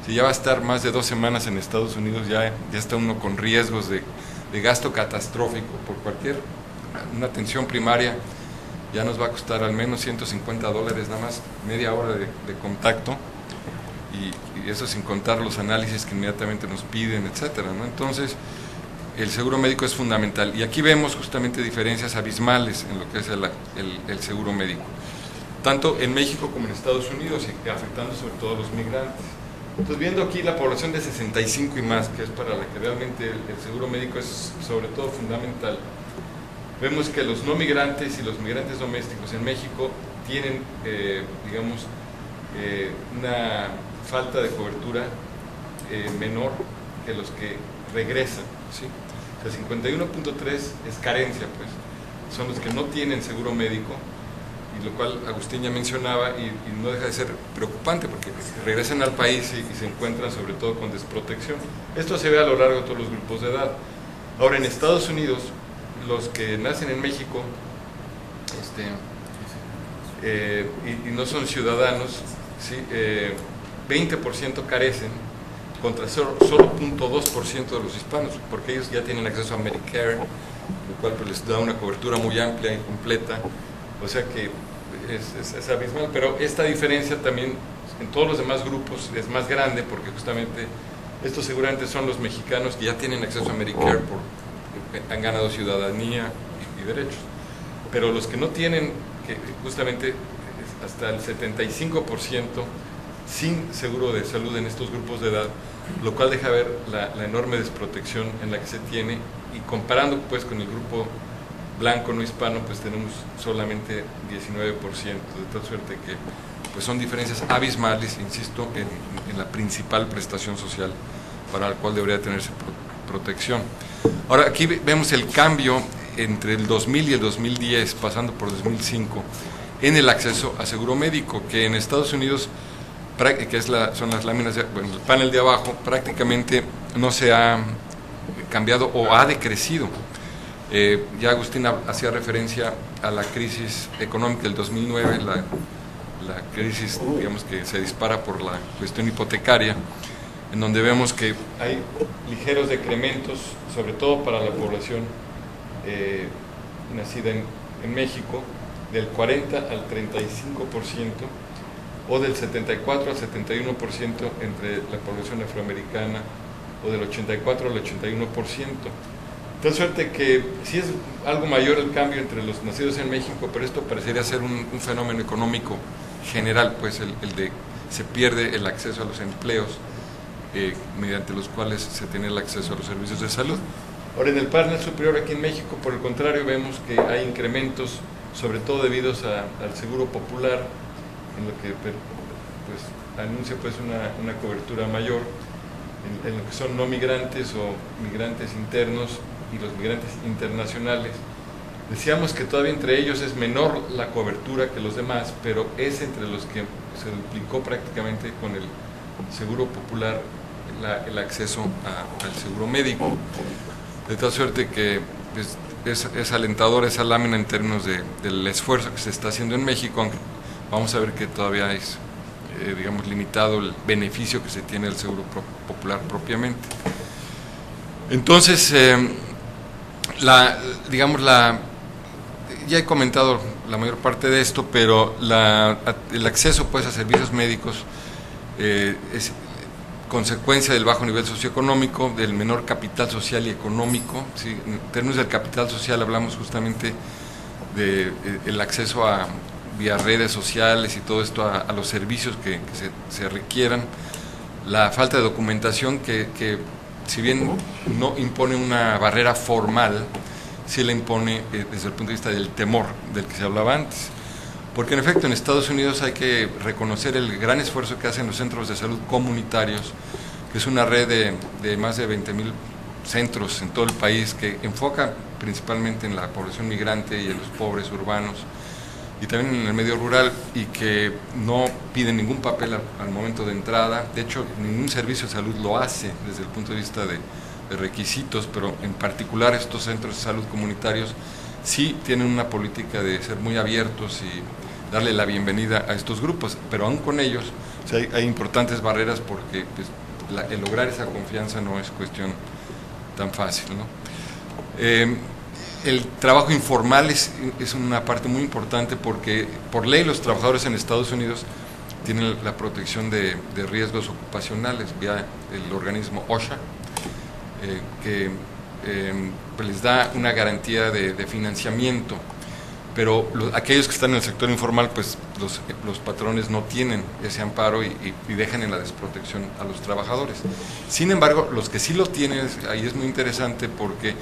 Si ya va a estar más de 2 semanas en Estados Unidos, ya está uno con riesgos de gasto catastrófico por una atención primaria. Ya nos va a costar al menos $150 nada más media hora de contacto, y eso sin contar los análisis que inmediatamente nos piden, etcétera, ¿no? Entonces, el seguro médico es fundamental, y aquí vemos justamente diferencias abismales en lo que es el seguro médico. tanto en México como en Estados Unidos, y afectando sobre todo a los migrantes. Entonces, viendo aquí la población de 65 y más, que es para la que realmente el seguro médico es sobre todo fundamental, vemos que los no migrantes y los migrantes domésticos en México tienen, una falta de cobertura menor que los que regresan, ¿sí? O sea, 51.3 es carencia, pues, son los que no tienen seguro médico, y lo cual Agustín ya mencionaba, y no deja de ser preocupante porque regresan al país y se encuentran sobre todo con desprotección. Esto se ve a lo largo de todos los grupos de edad. Ahora, en Estados Unidos, los que nacen en México y no son ciudadanos, ¿sí? 20% carecen, contra solo 0.2% de los hispanos, porque ellos ya tienen acceso a Medicare, lo cual pues les da una cobertura muy amplia y completa. O sea que es abismal, pero esta diferencia también en todos los demás grupos es más grande, porque justamente estos seguramente son los mexicanos que ya tienen acceso a Medicare porque han ganado ciudadanía y derechos, pero los que no tienen, que justamente hasta el 75% sin seguro de salud en estos grupos de edad, lo cual deja ver la enorme desprotección en la que se tiene, y comparando pues con el grupo blanco no hispano, pues tenemos solamente 19%, de tal suerte que pues son diferencias abismales, insisto, en la principal prestación social para la cual debería tenerse protección. Ahora, aquí vemos el cambio entre el 2000 y el 2010, pasando por 2005, en el acceso a seguro médico, que en Estados Unidos, que son las láminas, el panel de abajo, prácticamente no se ha cambiado o ha decrecido. Ya Agustín hacía referencia a la crisis económica del 2009, la crisis, digamos, que se dispara por la cuestión hipotecaria, en donde vemos que hay ligeros decrementos, sobre todo para la población nacida en México, del 40 al 35%, o del 74 al 71% entre la población afroamericana, o del 84 al 81%. De tal suerte que sí es algo mayor el cambio entre los nacidos en México, pero esto parecería ser un fenómeno económico general, pues el de se pierde el acceso a los empleos mediante los cuales se tiene el acceso a los servicios de salud. Ahora, en el panel superior aquí en México, por el contrario, vemos que hay incrementos, sobre todo debidos al seguro popular, en lo que pues anuncia pues una cobertura mayor en lo que son no migrantes o migrantes internos y los migrantes internacionales. Decíamos que todavía entre ellos es menor la cobertura que los demás, pero es entre los que se duplicó prácticamente con el seguro popular el acceso al seguro médico. De tal suerte que es alentador esa lámina en términos del esfuerzo que se está haciendo en México, aunque vamos a ver que todavía es digamos, limitado el beneficio que se tiene del seguro popular propiamente. Entonces, ya he comentado la mayor parte de esto, pero el acceso pues a servicios médicos es consecuencia del bajo nivel socioeconómico, del menor capital social y económico, ¿sí? En términos del capital social hablamos justamente del acceso a vía redes sociales y todo esto a los servicios que se requieran, la falta de documentación que si bien no impone una barrera formal, sí la impone desde el punto de vista del temor del que se hablaba antes. Porque en efecto en Estados Unidos hay que reconocer el gran esfuerzo que hacen los centros de salud comunitarios, que es una red de más de 20,000 centros en todo el país que enfoca principalmente en la población migrante y en los pobres urbanos y también en el medio rural, y que no piden ningún papel al momento de entrada. De hecho, ningún servicio de salud lo hace desde el punto de vista de requisitos, pero en particular estos centros de salud comunitarios sí tienen una política de ser muy abiertos y darle la bienvenida a estos grupos, pero aún con ellos o sea, hay importantes barreras porque pues, el lograr esa confianza no es cuestión tan fácil, ¿no? El trabajo informal es una parte muy importante porque por ley los trabajadores en Estados Unidos tienen la protección de riesgos ocupacionales vía el organismo OSHA, que pues les da una garantía de financiamiento pero aquellos que están en el sector informal, pues los patrones no tienen ese amparo y dejan en la desprotección a los trabajadores. Sin embargo, los que sí lo tienen, ahí es muy interesante porque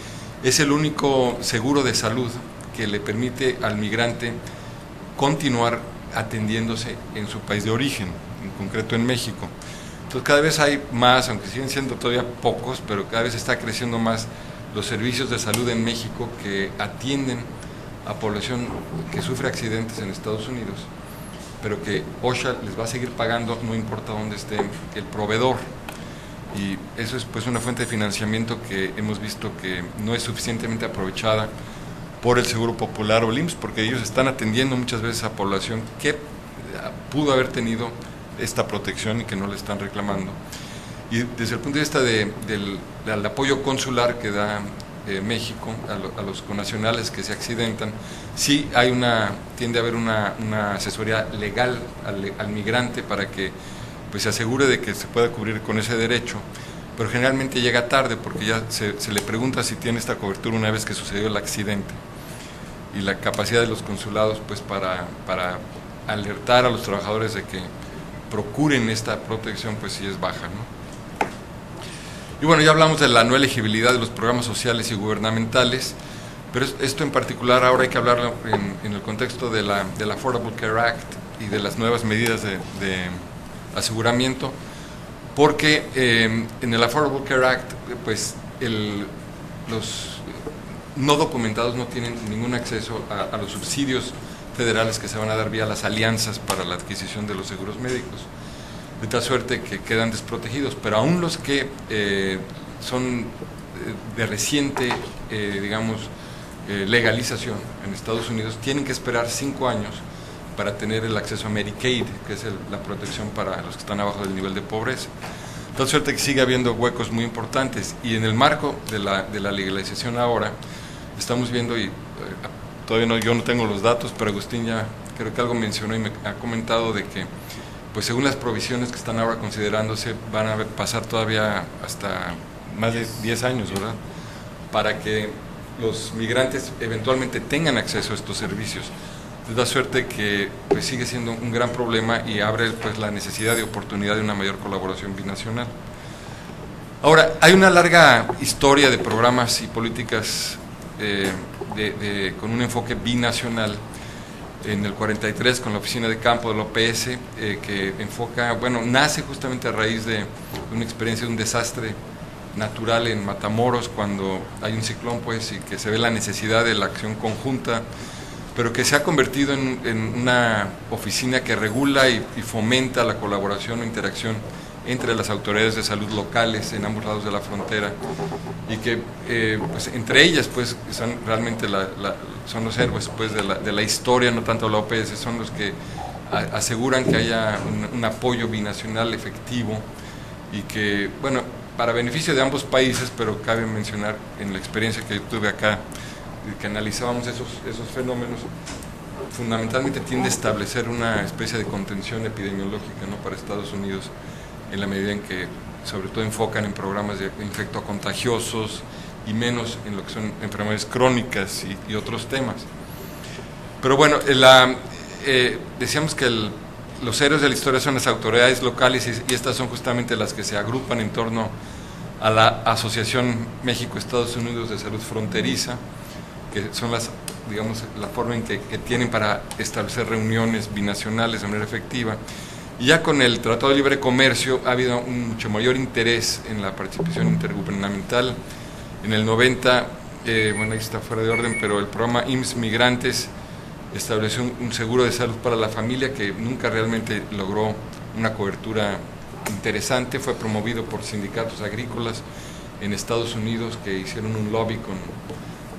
es el único seguro de salud que le permite al migrante continuar atendiéndose en su país de origen, en concreto en México. Entonces cada vez hay más, aunque siguen siendo todavía pocos, pero cada vez está creciendo más los servicios de salud en México que atienden a población que sufre accidentes en Estados Unidos, pero que OSHA les va a seguir pagando no importa dónde esté el proveedor. Y eso es pues una fuente de financiamiento que hemos visto que no es suficientemente aprovechada por el Seguro Popular o el IMSS, porque ellos están atendiendo muchas veces a población que pudo haber tenido esta protección y que no le están reclamando. Y desde el punto de vista del apoyo consular que da México a los connacionales que se accidentan, sí hay tiende a haber una asesoría legal al migrante para que pues se asegure de que se pueda cubrir con ese derecho, pero generalmente llega tarde porque ya se le pregunta si tiene esta cobertura una vez que sucedió el accidente, y la capacidad de los consulados pues para alertar a los trabajadores de que procuren esta protección pues sí es baja, ¿no? Y bueno, ya hablamos de la no elegibilidad de los programas sociales y gubernamentales, pero esto en particular ahora hay que hablarlo en el contexto del Affordable Care Act y de las nuevas medidas de aseguramiento, porque en el Affordable Care Act pues los no documentados no tienen ningún acceso a los subsidios federales que se van a dar vía las alianzas para la adquisición de los seguros médicos, de tal suerte que quedan desprotegidos, pero aún los que son de reciente, legalización en Estados Unidos, tienen que esperar 5 años para tener el acceso a Medicaid, que es la protección para los que están abajo del nivel de pobreza. De tal suerte que sigue habiendo huecos muy importantes, y en el marco de la legalización ahora, estamos viendo, y todavía yo no tengo los datos, pero Agustín ya creo que algo mencionó y me ha comentado de que pues según las provisiones que están ahora considerándose, van a pasar todavía hasta más de 10 años, ¿verdad?, para que los migrantes eventualmente tengan acceso a estos servicios. De tal suerte que pues sigue siendo un gran problema y abre pues la necesidad de oportunidad de una mayor colaboración binacional. Ahora, hay una larga historia de programas y políticas con un enfoque binacional. En el 43 con la oficina de campo de la OPS, que enfoca, nace justamente a raíz de una experiencia de un desastre natural en Matamoros, cuando hay un ciclón pues y que se ve la necesidad de la acción conjunta, pero que se ha convertido en una oficina que regula y fomenta la colaboración o interacción entre las autoridades de salud locales en ambos lados de la frontera, y que pues entre ellas pues son realmente son los héroes pues de la historia, no tanto la OPS, son los que aseguran que haya un apoyo binacional efectivo y que, para beneficio de ambos países, pero cabe mencionar en la experiencia que yo tuve acá, que analizábamos esos fenómenos, fundamentalmente tiende a establecer una especie de contención epidemiológica, ¿no?, para Estados Unidos, en la medida en que sobre todo enfocan en programas de infectocontagiosos y menos en lo que son enfermedades crónicas y otros temas. Pero decíamos que los héroes de la historia son las autoridades locales, y estas son justamente las que se agrupan en torno a la Asociación México-Estados Unidos de Salud Fronteriza, que son la forma en que tienen para establecer reuniones binacionales de manera efectiva. Y ya con el Tratado de Libre Comercio ha habido un mucho mayor interés en la participación intergubernamental. En el 90, ahí está fuera de orden, pero el programa IMSS Migrantes estableció un seguro de salud para la familia que nunca realmente logró una cobertura interesante. Fue promovido por sindicatos agrícolas en Estados Unidos que hicieron un lobby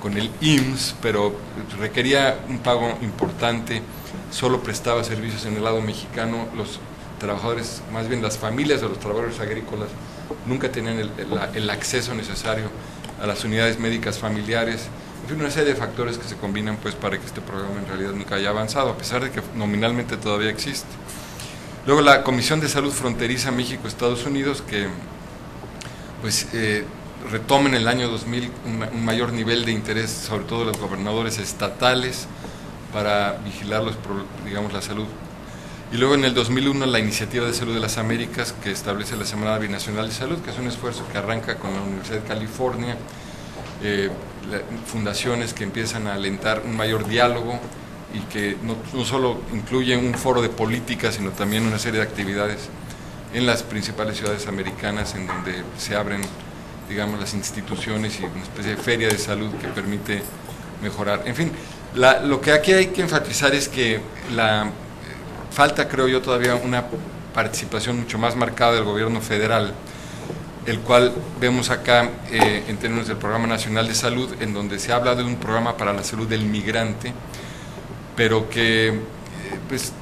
con el IMSS, pero requería un pago importante, solo prestaba servicios en el lado mexicano. Los trabajadores, más bien las familias de los trabajadores agrícolas, nunca tenían el acceso necesario a las unidades médicas familiares. En fin, una serie de factores que se combinan pues para que este programa en realidad nunca haya avanzado, a pesar de que nominalmente todavía existe. Luego la Comisión de Salud Fronteriza México-Estados Unidos, que pues retoma en el año 2000 un mayor nivel de interés, sobre todo de los gobernadores estatales, para vigilar digamos, la salud. Y luego en el 2001 la Iniciativa de Salud de las Américas, que establece la Semana Binacional de Salud, que es un esfuerzo que arranca con la Universidad de California, fundaciones que empiezan a alentar un mayor diálogo y que no solo incluye un foro de política, sino también una serie de actividades en las principales ciudades americanas en donde se abren, digamos, las instituciones y una especie de feria de salud que permite mejorar. En fin, lo que aquí hay que enfatizar es que falta, creo yo, todavía una participación mucho más marcada del gobierno federal, el cual vemos acá en términos del Programa Nacional de Salud, en donde se habla de un programa para la salud del migrante, pero que pues,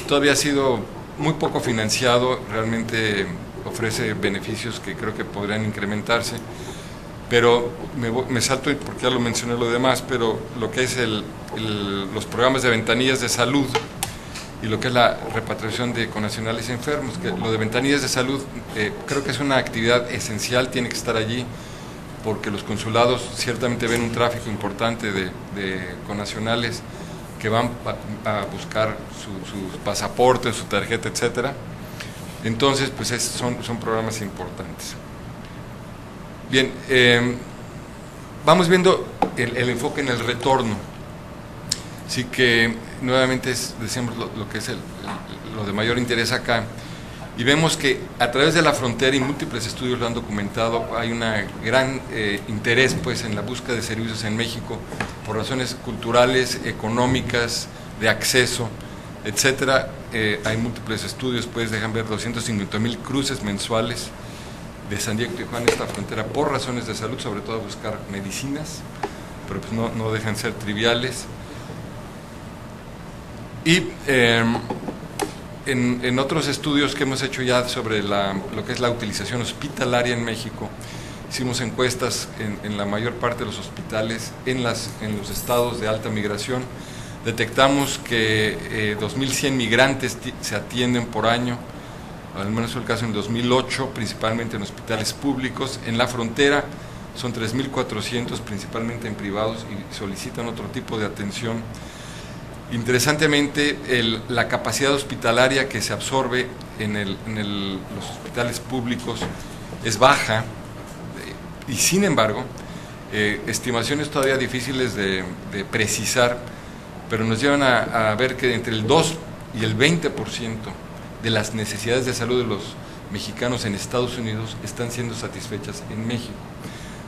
todavía ha sido muy poco financiado, realmente ofrece beneficios que creo que podrían incrementarse, pero me salto porque ya lo mencioné lo demás, pero lo que es los programas de ventanillas de salud y lo que es la repatriación de connacionales enfermos, que lo de ventanillas de salud creo que es una actividad esencial, tiene que estar allí, porque los consulados ciertamente ven un tráfico importante de connacionales que van a buscar su pasaporte, su tarjeta, etcétera. Entonces, pues son programas importantes. Bien, vamos viendo el enfoque en el retorno. Así que nuevamente decíamos lo que es lo de mayor interés acá, y vemos que a través de la frontera, y múltiples estudios lo han documentado, hay un gran interés pues en la búsqueda de servicios en México por razones culturales, económicas, de acceso, etcétera. Hay múltiples estudios, pues dejan ver 250,000 cruces mensuales de San Diego y Tijuana a esta frontera por razones de salud, sobre todo a buscar medicinas, pero pues no dejan ser triviales. Y en otros estudios que hemos hecho ya sobre lo que es la utilización hospitalaria en México, hicimos encuestas en la mayor parte de los hospitales en los estados de alta migración. Detectamos que 2.100 migrantes se atienden por año, al menos fue el caso en 2008, principalmente en hospitales públicos. En la frontera son 3.400, principalmente en privados, y solicitan otro tipo de atención. Interesantemente, la capacidad hospitalaria que se absorbe en los hospitales públicos es baja, y sin embargo, estimaciones todavía difíciles de precisar, pero nos llevan a ver que entre el 2 y el 20% de las necesidades de salud de los mexicanos en Estados Unidos están siendo satisfechas en México.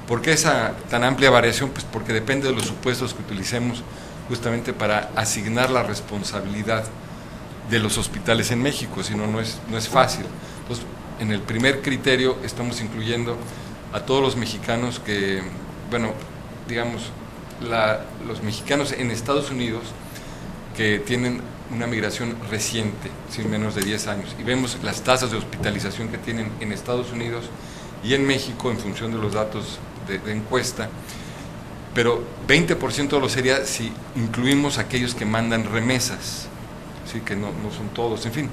¿Por qué esa tan amplia variación? Pues porque depende de los supuestos que utilicemos justamente para asignar la responsabilidad de los hospitales en México, si no es fácil. Entonces, en el primer criterio estamos incluyendo a todos los mexicanos que, bueno, digamos, los mexicanos en Estados Unidos que tienen una migración reciente, sin menos de 10 años, y vemos las tasas de hospitalización que tienen en Estados Unidos y en México en función de los datos de encuesta, pero 20% lo sería si incluimos aquellos que mandan remesas, ¿sí? Que no son todos, en fin.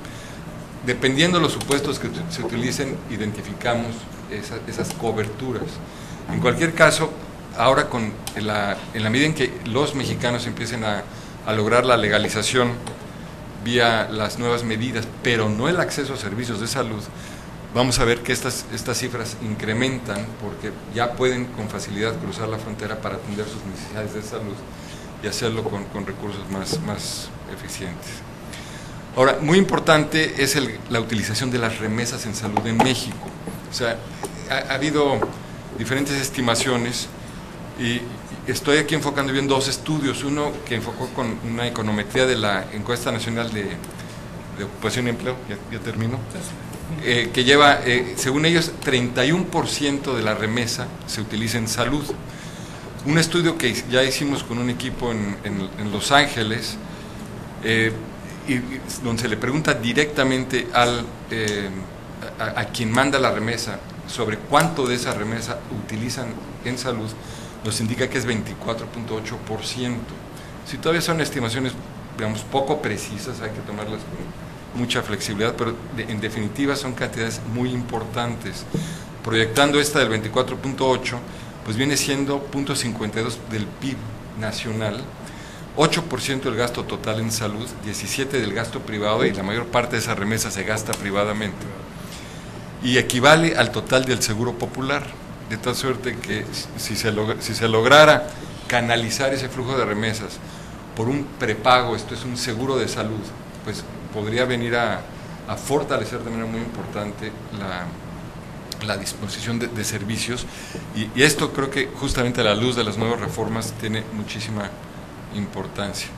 Dependiendo de los supuestos que se utilicen, identificamos esas coberturas. En cualquier caso, ahora en la medida en que los mexicanos empiecen a lograr la legalización vía las nuevas medidas, pero no el acceso a servicios de salud, vamos a ver que estas cifras incrementan, porque ya pueden con facilidad cruzar la frontera para atender sus necesidades de salud y hacerlo con recursos más eficientes. Ahora, muy importante es la utilización de las remesas en salud en México. O sea, ha habido diferentes estimaciones, y estoy aquí enfocando bien dos estudios. Uno que enfocó con una econometría de la Encuesta Nacional de Ocupación y Empleo, ya termino, que lleva, según ellos, 31% de la remesa se utiliza en salud. Un estudio que ya hicimos con un equipo en Los Ángeles, y donde se le pregunta directamente a quien manda la remesa sobre cuánto de esa remesa utilizan en salud, nos indica que es 24.8%. Si todavía son estimaciones, digamos, poco precisas, hay que tomarlas con mucha flexibilidad, pero en definitiva son cantidades muy importantes. Proyectando esta del 24.8, pues viene siendo 0.52 del PIB nacional, 8% del gasto total en salud, 17% del gasto privado, y la mayor parte de esa remesa se gasta privadamente. Y equivale al total del seguro popular, de tal suerte que si se lograra canalizar ese flujo de remesas por un prepago, esto es un seguro de salud, pues podría venir a fortalecer de manera muy importante la disposición de servicios, y esto creo que justamente a la luz de las nuevas reformas tiene muchísima importancia.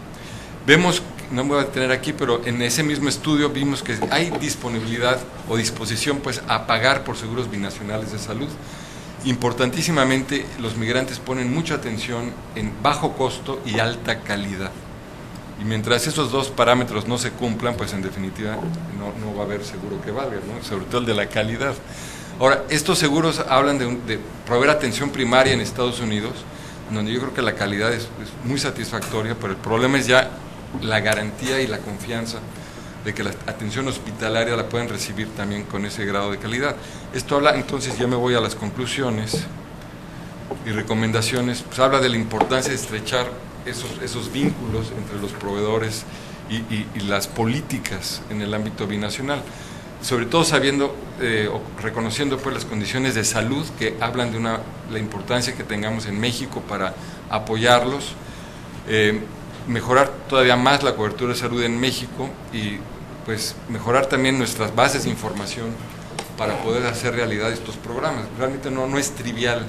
Vemos, no me voy a detener aquí, pero en ese mismo estudio vimos que hay disponibilidad o disposición pues a pagar por seguros binacionales de salud. Importantísimamente, los migrantes ponen mucha atención en bajo costo y alta calidad. Y mientras esos dos parámetros no se cumplan, pues en definitiva no va a haber seguro que valga, ¿no? Sobre todo el de la calidad. Ahora, estos seguros hablan de proveer atención primaria en Estados Unidos, donde yo creo que la calidad es muy satisfactoria, pero el problema es ya la garantía y la confianza de que la atención hospitalaria la pueden recibir también con ese grado de calidad. Esto habla, entonces ya me voy a las conclusiones y recomendaciones, pues habla de la importancia de estrechar esos vínculos entre los proveedores y las políticas en el ámbito binacional, sobre todo sabiendo o reconociendo pues las condiciones de salud que hablan de la importancia que tengamos en México para apoyarlos, mejorar todavía más la cobertura de salud en México y pues mejorar también nuestras bases de información para poder hacer realidad estos programas. Realmente no es trivial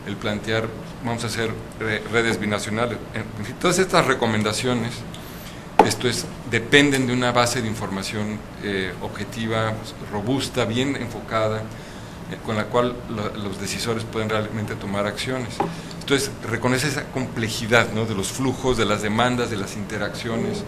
el plantear, vamos a hacer redes binacionales. En fin, todas estas recomendaciones, dependen de una base de información objetiva, robusta, bien enfocada, con la cual los decisores pueden realmente tomar acciones. Entonces, reconoce esa complejidad, ¿no?, de los flujos, de las demandas, de las interacciones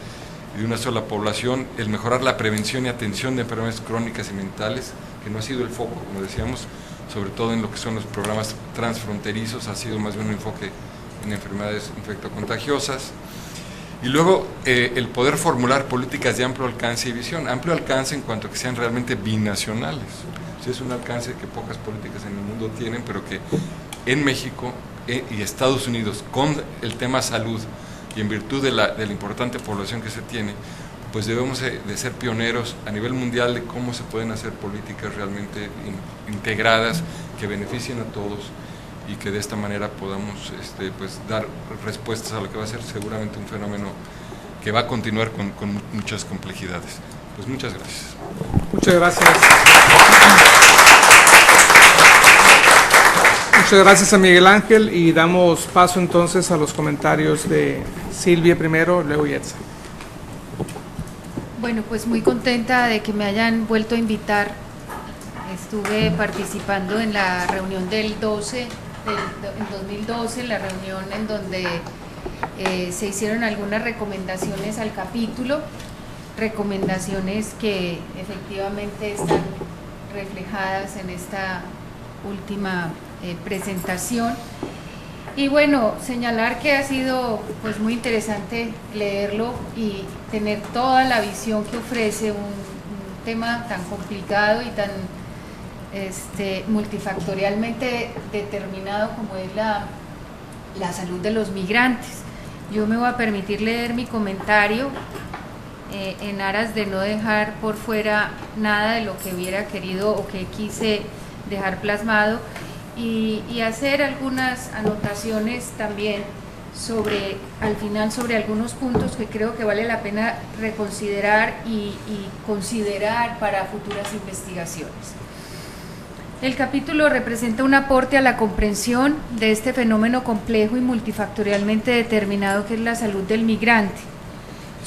de una sola población, el mejorar la prevención y atención de enfermedades crónicas y mentales, que no ha sido el foco, como decíamos, sobre todo en lo que son los programas transfronterizos, ha sido más bien un enfoque en enfermedades infectocontagiosas. Y luego el poder formular políticas de amplio alcance y visión, amplio alcance en cuanto a que sean realmente binacionales. Es un alcance que pocas políticas en el mundo tienen, pero que en México y Estados Unidos, con el tema salud y en virtud de la importante población que se tiene, pues debemos de ser pioneros a nivel mundial de cómo se pueden hacer políticas realmente integradas que beneficien a todos y que de esta manera podamos pues dar respuestas a lo que va a ser seguramente un fenómeno que va a continuar con muchas complejidades. Pues muchas gracias. Muchas gracias. Muchas gracias a Miguel Ángel, y damos paso entonces a los comentarios de Silvia primero, luego Yetza. Bueno, pues muy contenta de que me hayan vuelto a invitar. Estuve participando en la reunión del 2012, la reunión en donde se hicieron algunas recomendaciones al capítulo, recomendaciones que efectivamente están reflejadas en esta última presentación. Y bueno, señalar que ha sido pues muy interesante leerlo y tener toda la visión que ofrece un tema tan complicado y tan multifactorialmente determinado como es la salud de los migrantes. Yo me voy a permitir leer mi comentario en aras de no dejar por fuera nada de lo que hubiera querido o que quise dejar plasmado, y hacer algunas anotaciones también al final sobre algunos puntos que creo que vale la pena reconsiderar y considerar para futuras investigaciones. El capítulo representa un aporte a la comprensión de este fenómeno complejo y multifactorialmente determinado que es la salud del migrante.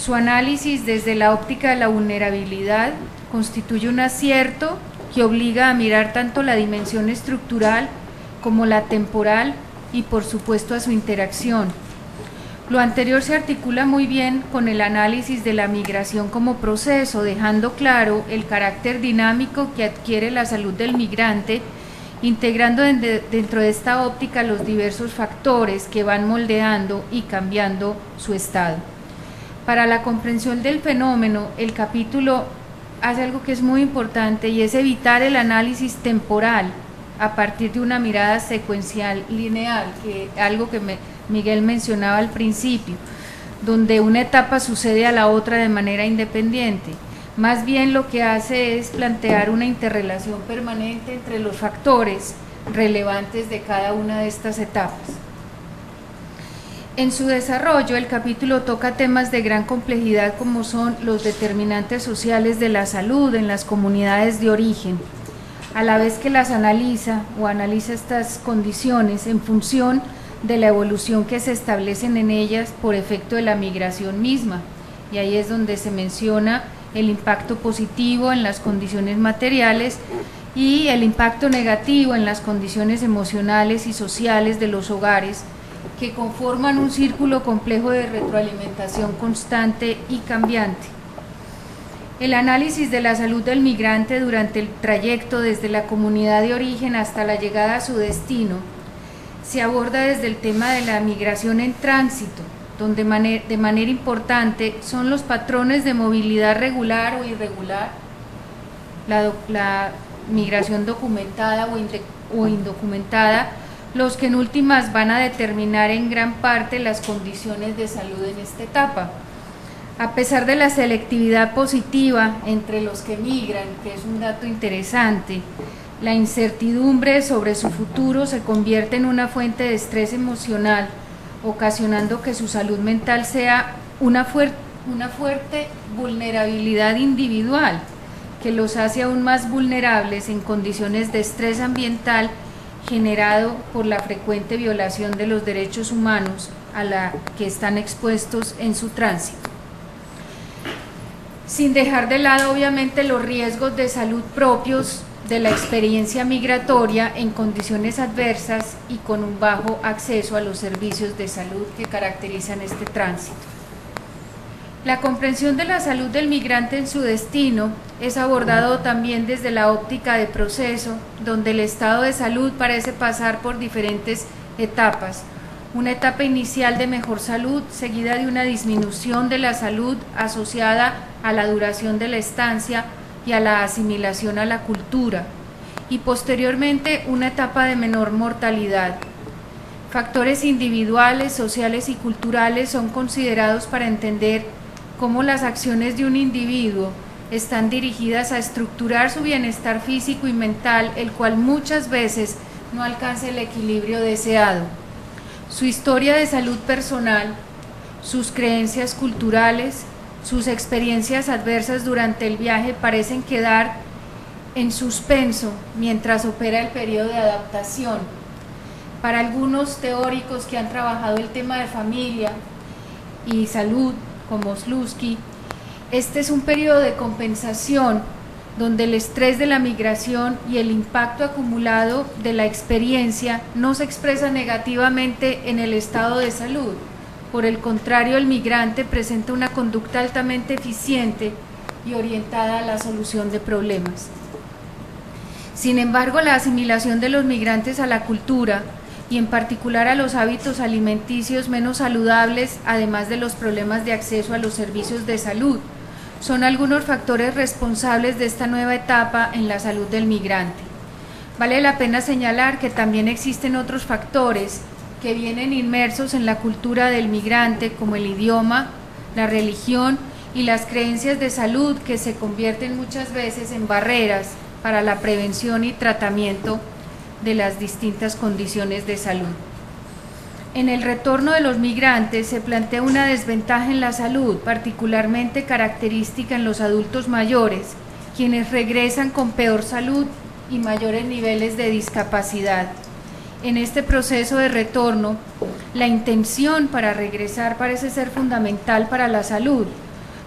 Su análisis desde la óptica de la vulnerabilidad constituye un acierto que obliga a mirar tanto la dimensión estructural como la temporal y por supuesto a su interacción. Lo anterior se articula muy bien con el análisis de la migración como proceso, dejando claro el carácter dinámico que adquiere la salud del migrante, integrando dentro de esta óptica los diversos factores que van moldeando y cambiando su estado. Para la comprensión del fenómeno, el capítulo hace algo que es muy importante, y es evitar el análisis temporal a partir de una mirada secuencial lineal, que algo que Miguel mencionaba al principio. donde una etapa sucede a la otra de manera independiente. Más bien lo que hace es plantear una interrelación permanente entre los factores relevantes de cada una de estas etapas. En su desarrollo, el capítulo toca temas de gran complejidad como son los determinantes sociales de la salud en las comunidades de origen, a la vez que las analiza estas condiciones en función de la evolución que se establecen en ellas por efecto de la migración misma, y ahí es donde se menciona el impacto positivo en las condiciones materiales y el impacto negativo en las condiciones emocionales y sociales de los hogares, que conforman un círculo complejo de retroalimentación constante y cambiante. El análisis de la salud del migrante durante el trayecto desde la comunidad de origen hasta la llegada a su destino se aborda desde el tema de la migración en tránsito, donde de manera importante son los patrones de movilidad regular o irregular, la migración documentada o indocumentada, los que en últimas van a determinar en gran parte las condiciones de salud en esta etapa. A pesar de la selectividad positiva entre los que migran, que es un dato interesante, la incertidumbre sobre su futuro se convierte en una fuente de estrés emocional, ocasionando que su salud mental sea una fuerte vulnerabilidad individual, que los hace aún más vulnerables en condiciones de estrés ambiental generado por la frecuente violación de los derechos humanos a la que están expuestos en su tránsito. Sin dejar de lado obviamente los riesgos de salud propios de la experiencia migratoria en condiciones adversas y con un bajo acceso a los servicios de salud que caracterizan este tránsito. La comprensión de la salud del migrante en su destino es abordado también desde la óptica de proceso, donde el estado de salud parece pasar por diferentes etapas. Una etapa inicial de mejor salud, seguida de una disminución de la salud asociada a la duración de la estancia y a la asimilación a la cultura, y posteriormente una etapa de menor mortalidad. Factores individuales, sociales y culturales son considerados para entender cómo las acciones de un individuo están dirigidas a estructurar su bienestar físico y mental, el cual muchas veces no alcanza el equilibrio deseado. Su historia de salud personal, sus creencias culturales, sus experiencias adversas durante el viaje parecen quedar en suspenso mientras opera el periodo de adaptación. Para algunos teóricos que han trabajado el tema de familia y salud, como Slutsky, este es un periodo de compensación donde el estrés de la migración y el impacto acumulado de la experiencia no se expresa negativamente en el estado de salud. Por el contrario, el migrante presenta una conducta altamente eficiente y orientada a la solución de problemas. Sin embargo, la asimilación de los migrantes a la cultura y en particular a los hábitos alimenticios menos saludables, además de los problemas de acceso a los servicios de salud, son algunos factores responsables de esta nueva etapa en la salud del migrante. Vale la pena señalar que también existen otros factores que vienen inmersos en la cultura del migrante, como el idioma, la religión y las creencias de salud, que se convierten muchas veces en barreras para la prevención y tratamiento de las distintas condiciones de salud. En el retorno de los migrantes se plantea una desventaja en la salud, particularmente característica en los adultos mayores, quienes regresan con peor salud y mayores niveles de discapacidad. En este proceso de retorno, la intención para regresar parece ser fundamental para la salud.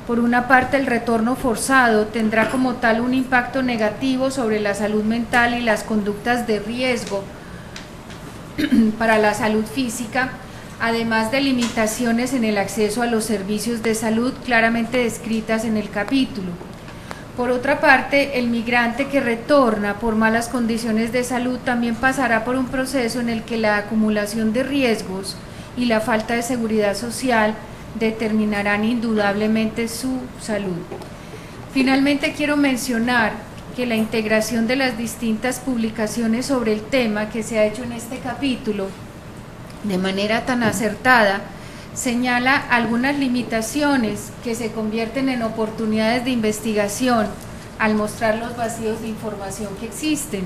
Por una parte, el retorno forzado tendrá como tal un impacto negativo sobre la salud mental y las conductas de riesgo para la salud física, además de limitaciones en el acceso a los servicios de salud claramente descritas en el capítulo. Por otra parte, el migrante que retorna por malas condiciones de salud también pasará por un proceso en el que la acumulación de riesgos y la falta de seguridad social determinarán indudablemente su salud. Finalmente, quiero mencionar que la integración de las distintas publicaciones sobre el tema que se ha hecho en este capítulo de manera tan acertada señala algunas limitaciones que se convierten en oportunidades de investigación al mostrar los vacíos de información que existen.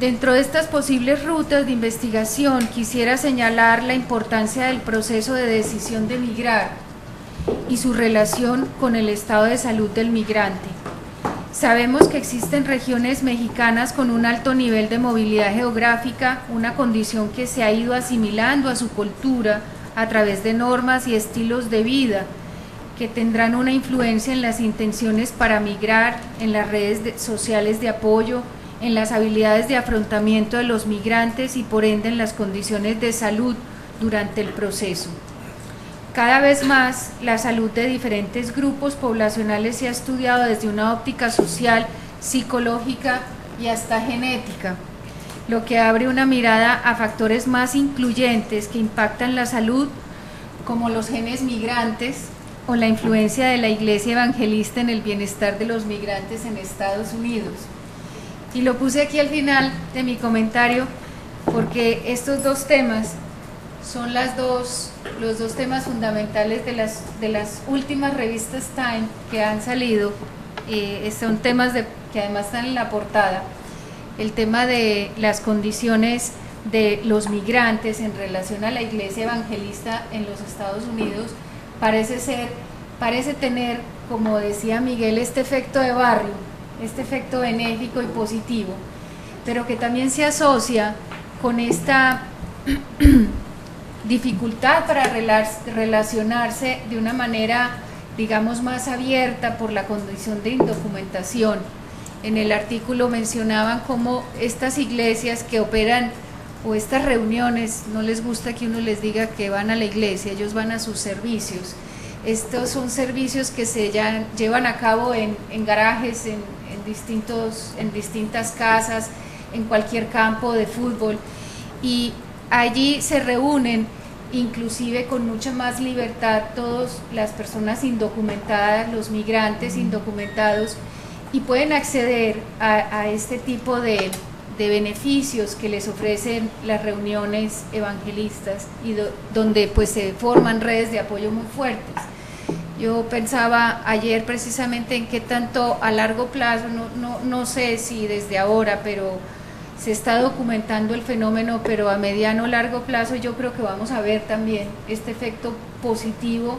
Dentro de estas posibles rutas de investigación quisiera señalar la importancia del proceso de decisión de migrar y su relación con el estado de salud del migrante. Sabemos que existen regiones mexicanas con un alto nivel de movilidad geográfica, una condición que se ha ido asimilando a su cultura a través de normas y estilos de vida que tendrán una influencia en las intenciones para migrar, en las redes sociales de apoyo, en las habilidades de afrontamiento de los migrantes y por ende en las condiciones de salud durante el proceso. Cada vez más, la salud de diferentes grupos poblacionales se ha estudiado desde una óptica social, psicológica y hasta genética, lo que abre una mirada a factores más incluyentes que impactan la salud, como los genes migrantes o la influencia de la Iglesia Evangelista en el bienestar de los migrantes en Estados Unidos. Y lo puse aquí al final de mi comentario porque estos dos temas son los dos temas fundamentales de las últimas revistas Time que han salido. Son temas que además están en la portada. El tema de las condiciones de los migrantes en relación a la Iglesia Evangelista en los Estados Unidos parece tener, como decía Miguel, este efecto de barrio, este efecto benéfico y positivo, pero que también se asocia con esta dificultad para relacionarse de una manera, digamos, más abierta por la condición de indocumentación. En el artículo mencionaban cómo estas iglesias que operan, o estas reuniones, no les gusta que uno les diga que van a la iglesia, ellos van a sus servicios. Estos son servicios que se llevan a cabo en garajes, en distintas casas, en cualquier campo de fútbol, y allí se reúnen inclusive con mucha más libertad todas las personas indocumentadas, los migrantes indocumentados, y pueden acceder a este tipo de beneficios que les ofrecen las reuniones evangelistas y donde pues se forman redes de apoyo muy fuertes. Yo pensaba ayer precisamente en qué tanto a largo plazo, no sé si desde ahora, pero se está documentando el fenómeno, pero a mediano o largo plazo yo creo que vamos a ver también este efecto positivo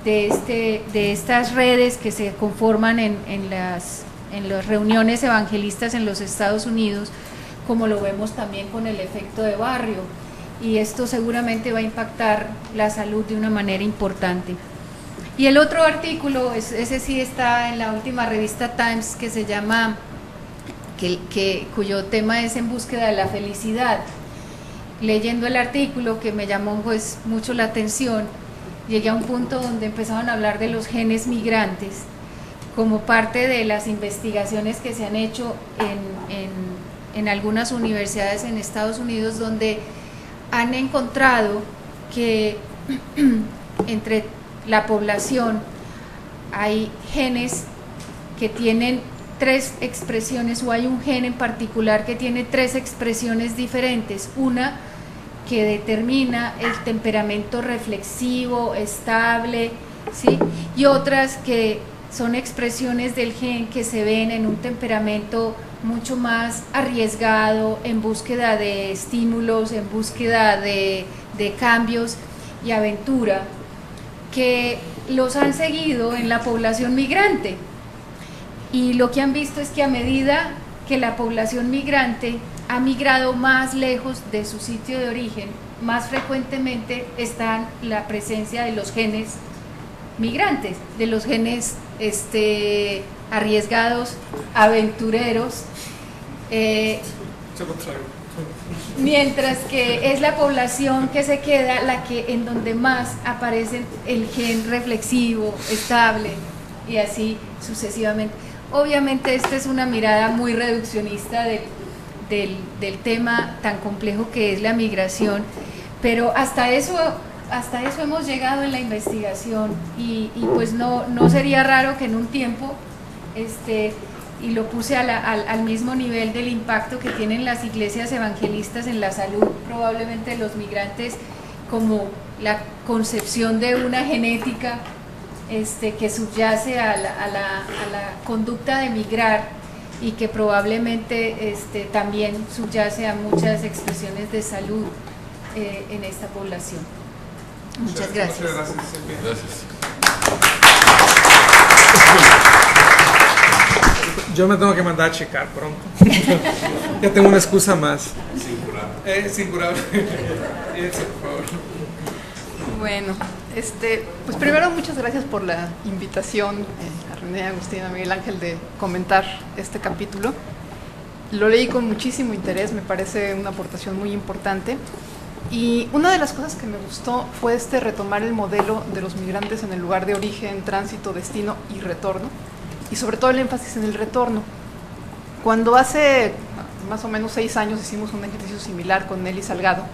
de estas redes que se conforman en las reuniones evangelistas en los Estados Unidos, como lo vemos también con el efecto de barrio, y esto seguramente va a impactar la salud de una manera importante. Y el otro artículo, ese sí está en la última revista Times, que se llama, cuyo tema es En búsqueda de la felicidad. Leyendo el artículo, que me llamó pues mucho la atención, llegué a un punto donde empezaban a hablar de los genes migrantes como parte de las investigaciones que se han hecho en algunas universidades en Estados Unidos, donde han encontrado que entre la población hay genes que tienen 3 expresiones, o hay un gen en particular que tiene 3 expresiones diferentes, una que determina el temperamento reflexivo, estable, ¿sí? Y otras que son expresiones del gen que se ven en un temperamento mucho más arriesgado, en búsqueda de estímulos, en búsqueda de cambios y aventura, que los han seguido en la población migrante. Y lo que han visto es que a medida que la población migrante ha migrado más lejos de su sitio de origen, más frecuentemente está la presencia de los genes migrantes, de los genes arriesgados, aventureros, mientras que es la población que se queda en donde más aparece el gen reflexivo, estable, y así sucesivamente. Obviamente esta es una mirada muy reduccionista del tema tan complejo que es la migración, pero hasta eso hemos llegado en la investigación, y pues no sería raro que en un tiempo, y lo puse al mismo nivel del impacto que tienen las iglesias evangelistas en la salud probablemente de los migrantes, como la concepción de una genética que subyace a la conducta de migrar y que probablemente también subyace a muchas expresiones de salud en esta población. Muchas gracias. Muchas gracias, Silvia. Gracias. Yo me tengo que mandar a checar pronto. Ya tengo una excusa más. Es incurable. Por favor. Bueno, pues primero muchas gracias por la invitación a René, Agustín, a Miguel Ángel de comentar este capítulo. Lo leí con muchísimo interés, me parece una aportación muy importante. Y una de las cosas que me gustó fue retomar el modelo de los migrantes en el lugar de origen, tránsito, destino y retorno, y sobre todo el énfasis en el retorno. Cuando hace más o menos 6 años hicimos un ejercicio similar con Nelly Salgado,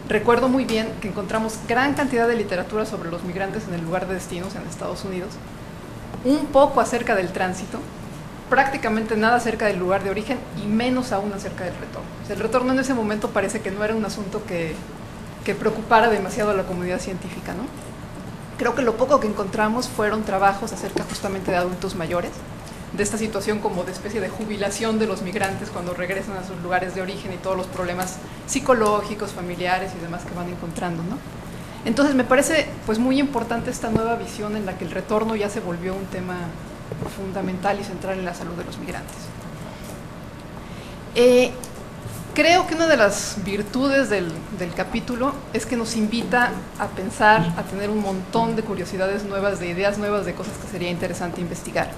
recuerdo muy bien que encontramos gran cantidad de literatura sobre los migrantes en el lugar de destinos en Estados Unidos, un poco acerca del tránsito, prácticamente nada acerca del lugar de origen y menos aún acerca del retorno. O sea, el retorno en ese momento parece que no era un asunto que preocupara demasiado a la comunidad científica, ¿no? Creo que lo poco que encontramos fueron trabajos acerca justamente de adultos mayores, de esta situación como de especie de jubilación de los migrantes cuando regresan a sus lugares de origen y todos los problemas psicológicos, familiares y demás que van encontrando, ¿no? Entonces me parece pues muy importante esta nueva visión en la que el retorno ya se volvió un tema fundamental y central en la salud de los migrantes. Creo que una de las virtudes del capítulo es que nos invita a pensar, a tener un montón de curiosidades nuevas, de ideas nuevas, de cosas que sería interesante investigar.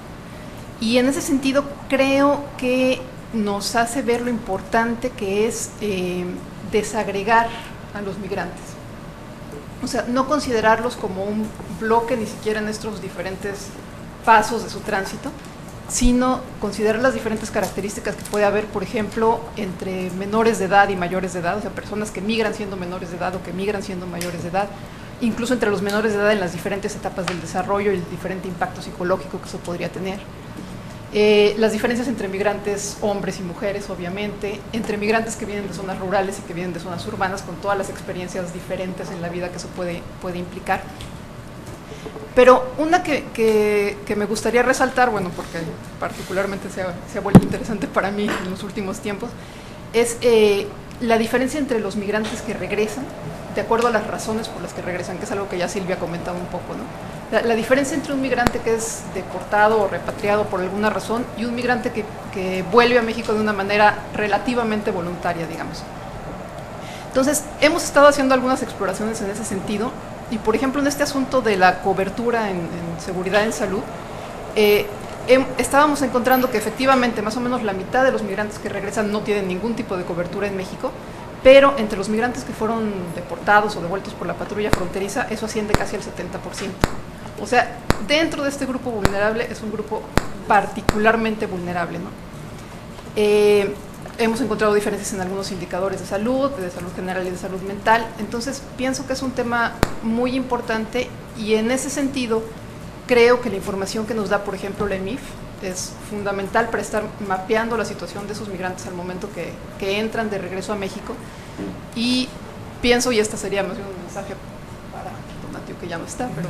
Y en ese sentido creo que nos hace ver lo importante que es desagregar a los migrantes. O sea, no considerarlos como un bloque ni siquiera en estos diferentes pasos de su tránsito, sino considerar las diferentes características que puede haber, por ejemplo, entre menores de edad y mayores de edad, o sea, personas que migran siendo menores de edad o que migran siendo mayores de edad, incluso entre los menores de edad en las diferentes etapas del desarrollo y el diferente impacto psicológico que eso podría tener. Las diferencias entre migrantes hombres y mujeres, obviamente, entre migrantes que vienen de zonas rurales y que vienen de zonas urbanas, con todas las experiencias diferentes en la vida que eso puede implicar. Pero una que me gustaría resaltar, bueno, porque particularmente se ha vuelto interesante para mí en los últimos tiempos, es la diferencia entre los migrantes que regresan, de acuerdo a las razones por las que regresan, que es algo que ya Silvia ha comentado un poco, ¿no? La diferencia entre un migrante que es deportado o repatriado por alguna razón y un migrante que vuelve a México de una manera relativamente voluntaria, digamos. Entonces, hemos estado haciendo algunas exploraciones en ese sentido y, por ejemplo, en este asunto de la cobertura en seguridad en salud, estábamos encontrando que efectivamente más o menos la mitad de los migrantes que regresan no tienen ningún tipo de cobertura en México, pero entre los migrantes que fueron deportados o devueltos por la patrulla fronteriza, eso asciende casi al 70%. O sea, dentro de este grupo vulnerable es un grupo particularmente vulnerable, ¿no? Hemos encontrado diferencias en algunos indicadores de salud general y de salud mental, entonces pienso que es un tema muy importante y en ese sentido creo que la información que nos da, por ejemplo, la EMIF es fundamental para estar mapeando la situación de esos migrantes al momento que entran de regreso a México y pienso, y esta sería más bien un mensaje para Donatio que ya no está, pero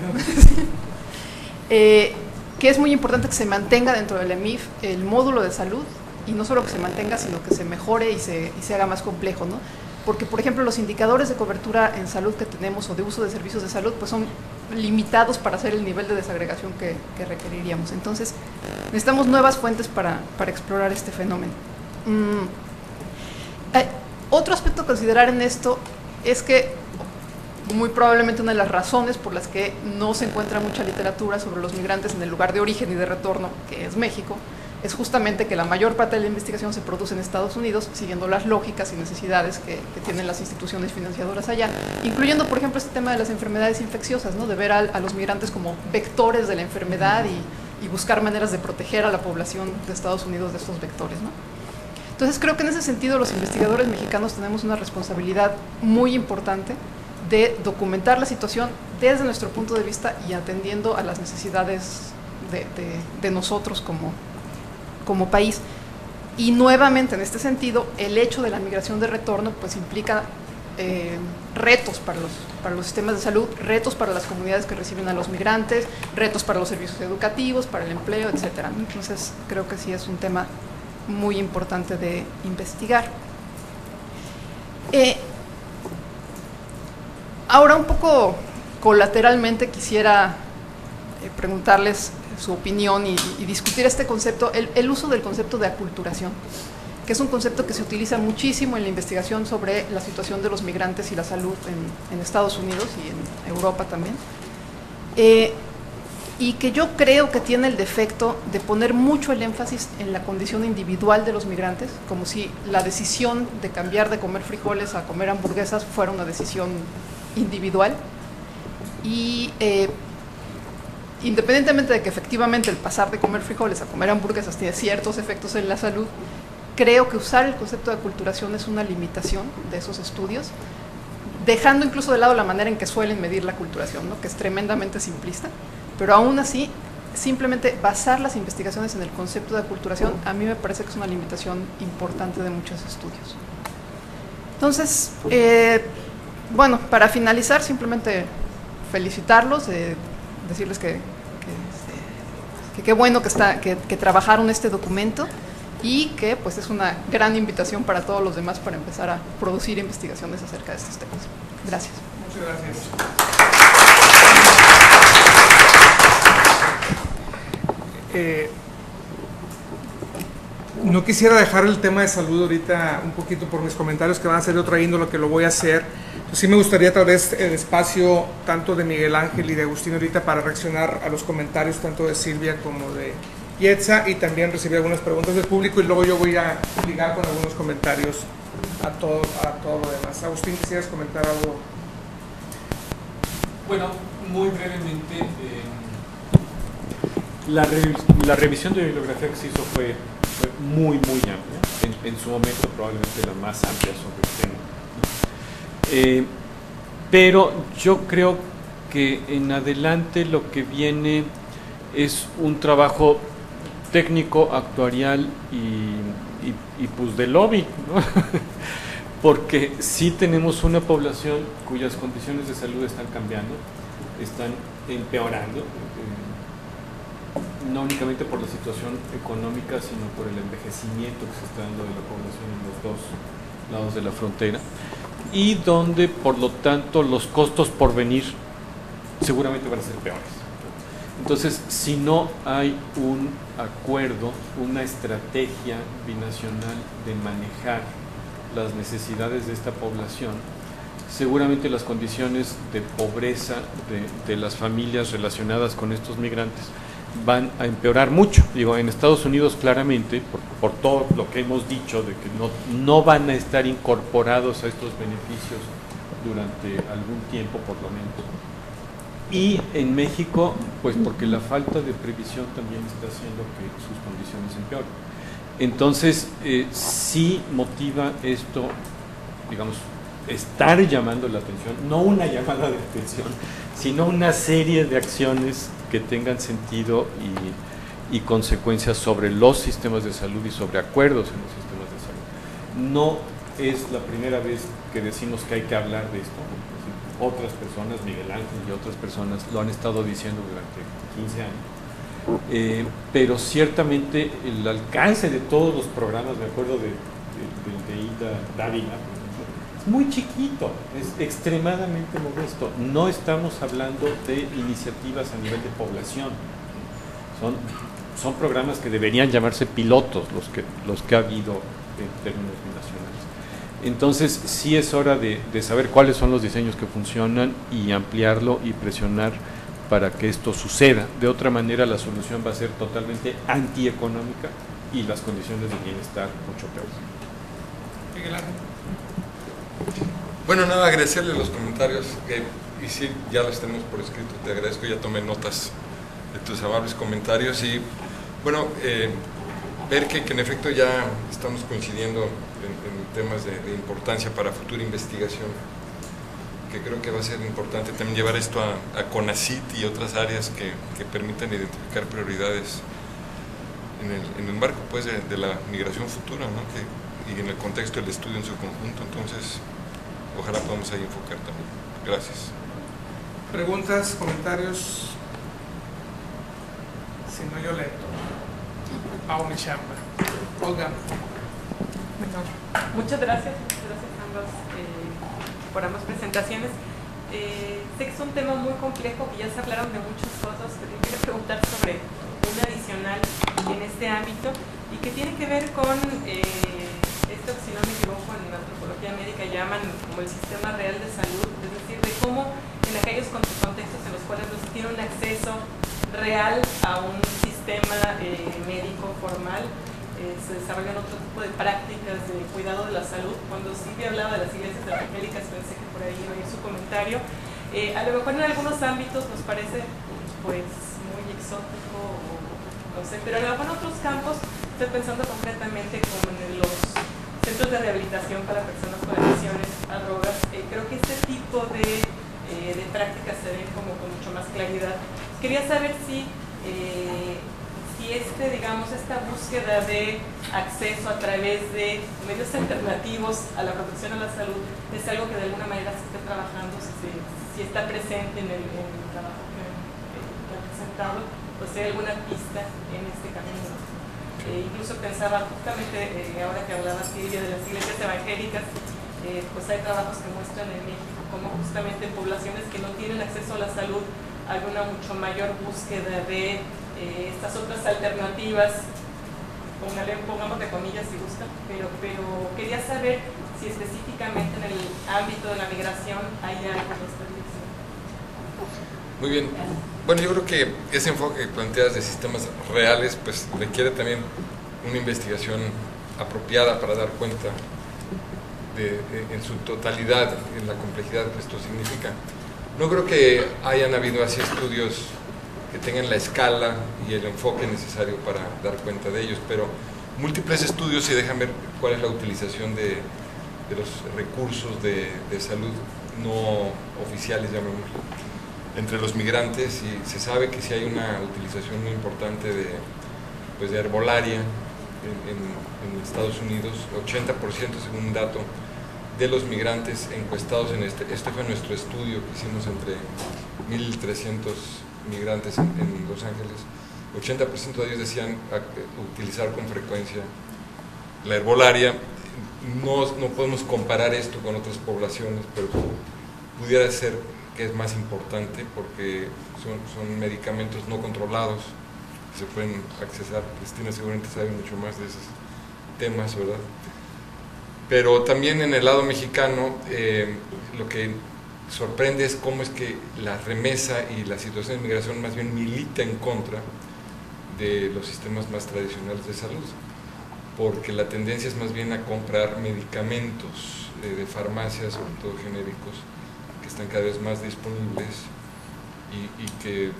que es muy importante que se mantenga dentro del EMIF el módulo de salud y no solo que se mantenga, sino que se mejore y se haga más complejo, ¿no? Porque, por ejemplo, los indicadores de cobertura en salud que tenemos o de uso de servicios de salud pues son limitados para hacer el nivel de desagregación que requeriríamos. Entonces, necesitamos nuevas fuentes para explorar este fenómeno. Otro aspecto a considerar en esto es que muy probablemente una de las razones por las que no se encuentra mucha literatura sobre los migrantes en el lugar de origen y de retorno, que es México, es justamente que la mayor parte de la investigación se produce en Estados Unidos, siguiendo las lógicas y necesidades que tienen las instituciones financiadoras allá, incluyendo, por ejemplo, este tema de las enfermedades infecciosas, ¿no? De ver a los migrantes como vectores de la enfermedad y buscar maneras de proteger a la población de Estados Unidos de estos vectores, ¿no? Entonces creo que en ese sentido los investigadores mexicanos tenemos una responsabilidad muy importante de documentar la situación desde nuestro punto de vista y atendiendo a las necesidades de nosotros como país. Y nuevamente en este sentido, el hecho de la migración de retorno pues implica retos para los sistemas de salud, retos para las comunidades que reciben a los migrantes, retos para los servicios educativos, para el empleo, etc. Entonces, creo que sí es un tema muy importante de investigar. Ahora, un poco colateralmente, quisiera preguntarles su opinión y discutir este concepto, el uso del concepto de aculturación, que es un concepto que se utiliza muchísimo en la investigación sobre la situación de los migrantes y la salud en Estados Unidos y en Europa también, y que yo creo que tiene el defecto de poner mucho el énfasis en la condición individual de los migrantes, como si la decisión de cambiar de comer frijoles a comer hamburguesas fuera una decisión individual, y independientemente de que efectivamente el pasar de comer frijoles a comer hamburguesas tiene ciertos efectos en la salud, creo que usar el concepto de aculturación es una limitación de esos estudios, dejando incluso de lado la manera en que suelen medir la aculturación, ¿no?, que es tremendamente simplista, pero aún así, simplemente basar las investigaciones en el concepto de aculturación a mí me parece que es una limitación importante de muchos estudios. Entonces, bueno, para finalizar, simplemente felicitarlos, decirles que qué bueno que trabajaron este documento y que pues es una gran invitación para todos los demás para empezar a producir investigaciones acerca de estos temas. Gracias. Muchas gracias. No quisiera dejar el tema de salud ahorita un poquito por mis comentarios que van a ser de otra índole, que lo voy a hacer. Sí me gustaría tal vez el espacio tanto de Miguel Ángel y de Agustín ahorita para reaccionar a los comentarios tanto de Silvia como de Yetza, y también recibir algunas preguntas del público, y luego yo voy a ligar con algunos comentarios a todo lo demás. Agustín, ¿quisieras comentar algo? Bueno, muy brevemente, la revisión de bibliografía que se hizo fue muy amplia, en su momento probablemente la más amplia sobre el tema. Pero yo creo que en adelante lo que viene es un trabajo técnico, actuarial y pues de lobby, ¿no? Porque sí tenemos una población cuyas condiciones de salud están cambiando, están empeorando, no únicamente por la situación económica, sino por el envejecimiento que se está dando de la población en los dos lados de la frontera, y donde por lo tanto los costos por venir seguramente van a ser peores. Entonces, si no hay un acuerdo, una estrategia binacional de manejar las necesidades de esta población, seguramente las condiciones de pobreza de las familias relacionadas con estos migrantes van a empeorar mucho. Digo, en Estados Unidos claramente, por todo lo que hemos dicho, de que no van a estar incorporados a estos beneficios durante algún tiempo por lo menos. Y en México, pues porque la falta de previsión también está haciendo que sus condiciones empeoren. Entonces, sí motiva esto, digamos, estar llamando la atención, no una llamada de atención, sino una serie de acciones que tengan sentido y consecuencias sobre los sistemas de salud y sobre acuerdos en los sistemas de salud. No es la primera vez que decimos que hay que hablar de esto. Otras personas, Miguel Ángel y otras personas, lo han estado diciendo durante 15 años. Pero ciertamente el alcance de todos los programas, me acuerdo de Ida Dávila, es muy chiquito, es extremadamente modesto. No estamos hablando de iniciativas a nivel de población. Son programas que deberían llamarse pilotos, los que ha habido en términos binacionales. Entonces, sí es hora de saber cuáles son los diseños que funcionan y ampliarlo y presionar para que esto suceda. De otra manera, la solución va a ser totalmente antieconómica y las condiciones de bienestar mucho peores. Miguel Ángel. Bueno, nada, agradecerle los comentarios, y sí, ya los tenemos por escrito, te agradezco, ya tomé notas de tus amables comentarios, y bueno, ver que en efecto ya estamos coincidiendo en temas de importancia para futura investigación, que creo que va a ser importante también llevar esto a CONACYT y otras áreas que permitan identificar prioridades en el marco pues de la migración futura, ¿no? Y en el contexto del estudio en su conjunto. Entonces ojalá podemos ahí enfocar también. Gracias. ¿Preguntas, comentarios? Si no, yo leo. Hago mi chamba. Olga. Muchas gracias ambas por ambas presentaciones. Sé que es un tema muy complejo, que ya se hablaron de muchas cosas, pero yo quiero preguntar sobre un adicional en este ámbito y que tiene que ver con esto que, si no me equivoco, en la antropología médica llaman como el sistema real de salud, es decir, de cómo en aquellos contextos en los cuales no se tiene un acceso real a un sistema médico formal, se desarrollan otro tipo de prácticas de cuidado de la salud. Cuando Silvia hablaba de las iglesias evangélicas, pensé que por ahí iba a ir su comentario. A lo mejor en algunos ámbitos nos parece pues muy exótico, no sé, pero a lo mejor en otros campos, estoy pensando concretamente como en los centros de rehabilitación para personas con adicciones a drogas. Creo que este tipo de prácticas se ven como con mucho más claridad. Quería saber si digamos, esta búsqueda de acceso a través de medios alternativos a la protección a la salud es algo que de alguna manera se esté trabajando, si está presente en el trabajo que ha presentado, pues hay alguna pista en este camino. Incluso pensaba justamente, ahora que hablaba Silvia de las iglesias evangélicas, pues hay trabajos que muestran en México cómo justamente en poblaciones que no tienen acceso a la salud hay una mucho mayor búsqueda de estas otras alternativas, pongamos de comillas si gusta, pero quería saber si específicamente en el ámbito de la migración hay algo en esta dirección. Muy bien. Bueno, yo creo que ese enfoque que planteas de sistemas reales pues requiere también una investigación apropiada para dar cuenta en su totalidad, en la complejidad que esto significa. No creo que hayan habido así estudios que tengan la escala y el enfoque necesario para dar cuenta de ellos, pero múltiples estudios y dejan ver cuál es la utilización de los recursos de salud no oficiales, llamémoslo, entre los migrantes, y se sabe que sí hay una utilización muy importante de herbolaria en Estados Unidos. 80% según un dato de los migrantes encuestados en este fue nuestro estudio que hicimos entre 1.300 migrantes en Los Ángeles. 80% de ellos decían utilizar con frecuencia la herbolaria. No podemos comparar esto con otras poblaciones, pero pudiera ser que es más importante porque son medicamentos no controlados que se pueden accesar. Cristina seguramente sabe mucho más de esos temas, ¿verdad? Pero también en el lado mexicano lo que sorprende es cómo es que la remesa y la situación de migración más bien milita en contra de los sistemas más tradicionales de salud, porque la tendencia es más bien a comprar medicamentos de farmacias, sobre todo genéricos, que están cada vez más disponibles y que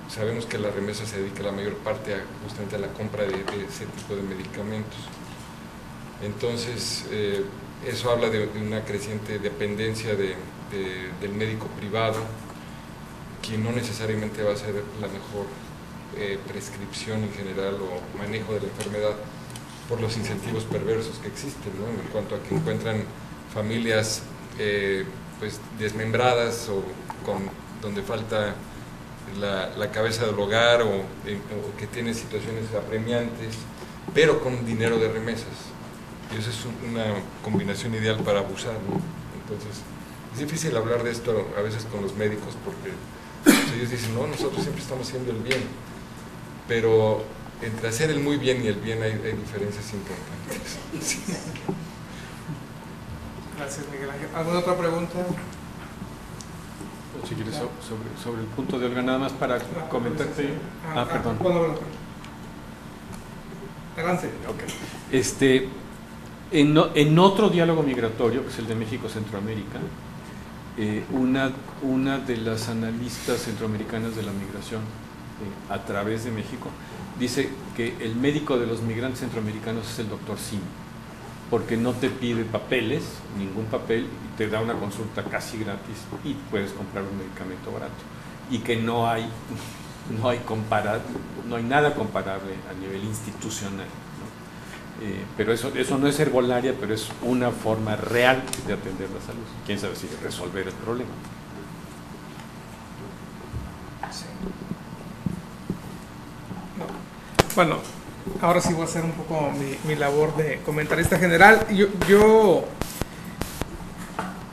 sabemos que la remesa se dedica la mayor parte justamente a la compra de ese tipo de medicamentos. Entonces, eso habla de una creciente dependencia del médico privado, quien no necesariamente va a ser la mejor prescripción en general o manejo de la enfermedad por los incentivos perversos que existen, ¿no? En cuanto a que encuentran familias pues desmembradas o donde falta la cabeza del hogar o que tienen situaciones apremiantes, pero con dinero de remesas. Y esa es una combinación ideal para abusar, ¿no? Entonces, es difícil hablar de esto a veces con los médicos porque ellos dicen, no, nosotros siempre estamos haciendo el bien, pero entre hacer el muy bien y el bien hay diferencias importantes. Sí. Gracias, Miguel Ángel. ¿Alguna otra pregunta? Si quieres, sobre el punto de Olga, nada más para comentarte. Perdón. Bueno. Adelante. Okay. En otro diálogo migratorio, que es el de México-Centroamérica, una de las analistas centroamericanas de la migración a través de México dice que el médico de los migrantes centroamericanos es el doctor Sim, porque no te pide papeles, ningún papel, y te da una consulta casi gratis y puedes comprar un medicamento barato, y que no hay nada comparable a nivel institucional, ¿no? Pero eso no es herbolaria, pero es una forma real de atender la salud. Quién sabe si resolver el problema. Sí. No. Bueno, ahora sí voy a hacer un poco mi labor de comentarista general. Yo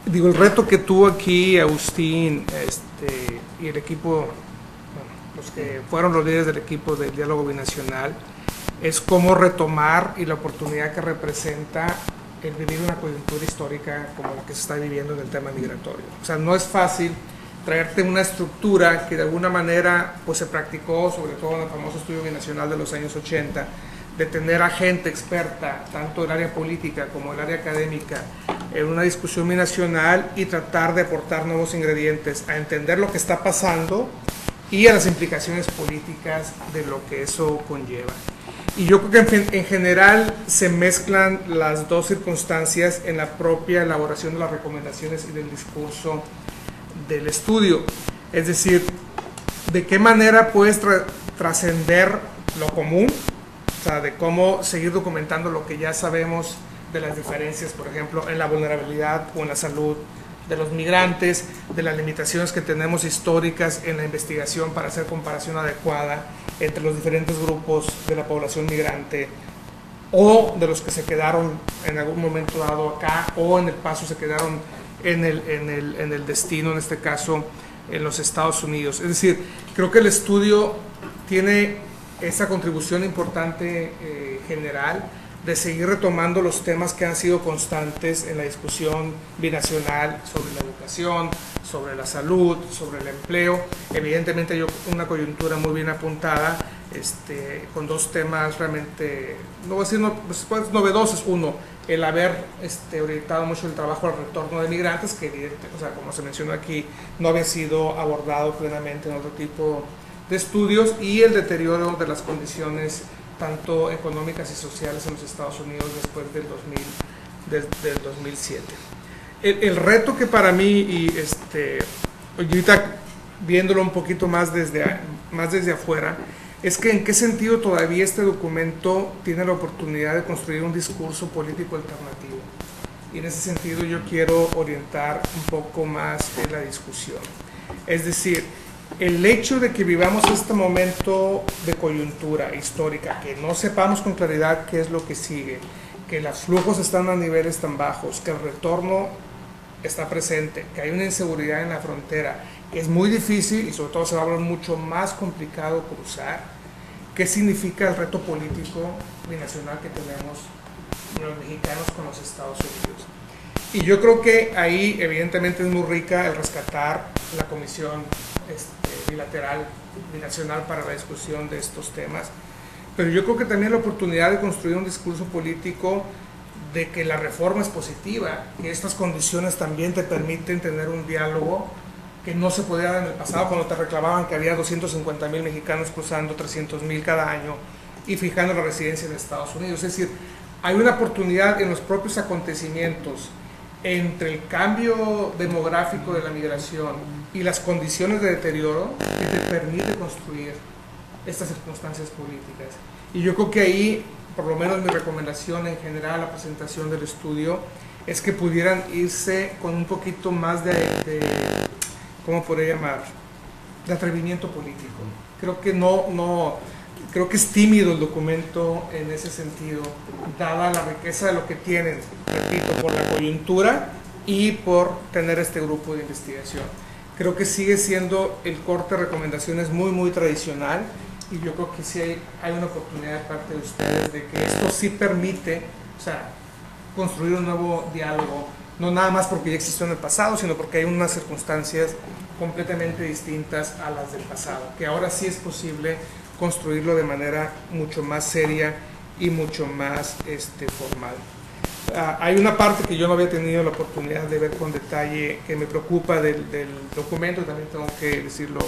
digo, el reto que tuvo aquí Agustín y el equipo, bueno, los que fueron los líderes del equipo del diálogo binacional, es cómo retomar y la oportunidad que representa el vivir una coyuntura histórica como la que se está viviendo en el tema migratorio. O sea, no es fácil traerte una estructura que de alguna manera pues se practicó, sobre todo en el famoso estudio binacional de los años 80, de tener a gente experta, tanto del área política como del área académica, en una discusión binacional y tratar de aportar nuevos ingredientes a entender lo que está pasando y a las implicaciones políticas de lo que eso conlleva. Y yo creo que en general se mezclan las dos circunstancias en la propia elaboración de las recomendaciones y del discurso del estudio. Es decir, de qué manera puedes trascender lo común, o sea, de cómo seguir documentando lo que ya sabemos de las diferencias, por ejemplo, en la vulnerabilidad o en la salud de los migrantes, de las limitaciones que tenemos históricas en la investigación para hacer comparación adecuada entre los diferentes grupos de la población migrante, o de los que se quedaron en algún momento dado acá, o en el paso se quedaron en el destino, en este caso en los Estados Unidos. Es decir, creo que el estudio tiene esa contribución importante general de seguir retomando los temas que han sido constantes en la discusión binacional sobre la educación, sobre la salud, sobre el empleo. Evidentemente hay una coyuntura muy bien apuntada, con dos temas realmente, no voy a decir novedosos. Uno, el haber orientado mucho el trabajo al retorno de migrantes, que evidentemente, o sea, como se mencionó aquí, no había sido abordado plenamente en otro tipo de estudios, y el deterioro de las condiciones tanto económicas y sociales en los Estados Unidos después del 2007. El reto que para mí, y ahorita viéndolo un poquito más desde afuera, es que en qué sentido todavía este documento tiene la oportunidad de construir un discurso político alternativo. Y en ese sentido yo quiero orientar un poco más en la discusión. Es decir, el hecho de que vivamos este momento de coyuntura histórica, que no sepamos con claridad qué es lo que sigue, que los flujos están a niveles tan bajos, que el retorno está presente, que hay una inseguridad en la frontera, que es muy difícil y sobre todo se va a volver mucho más complicado cruzar. ¿Qué significa el reto político binacional que tenemos los mexicanos con los Estados Unidos? Y yo creo que ahí evidentemente es muy rica el rescatar la comisión bilateral, binacional para la discusión de estos temas, pero yo creo que también la oportunidad de construir un discurso político de que la reforma es positiva, que estas condiciones también te permiten tener un diálogo que no se podía dar en el pasado, cuando te reclamaban que había 250,000 mexicanos cruzando, 300,000 cada año y fijando la residencia en Estados Unidos. Es decir, hay una oportunidad en los propios acontecimientos entre el cambio demográfico de la migración y las condiciones de deterioro que te permite construir estas circunstancias políticas. Y yo creo que ahí, por lo menos mi recomendación en general a la presentación del estudio, es que pudieran irse con un poquito más de ¿cómo podría llamar?, de atrevimiento político. Creo que creo que es tímido el documento en ese sentido, dada la riqueza de lo que tienen, repito, por la coyuntura y por tener este grupo de investigación. Creo que sigue siendo el corte de recomendaciones muy, muy tradicional, y yo creo que sí hay una oportunidad de parte de ustedes de que esto sí permite, o sea, construir un nuevo diálogo, no nada más porque ya existió en el pasado, sino porque hay unas circunstancias completamente distintas a las del pasado, que ahora sí es posible construirlo de manera mucho más seria y mucho más formal. Hay una parte que yo no había tenido la oportunidad de ver con detalle, que me preocupa del documento, también tengo que decirlo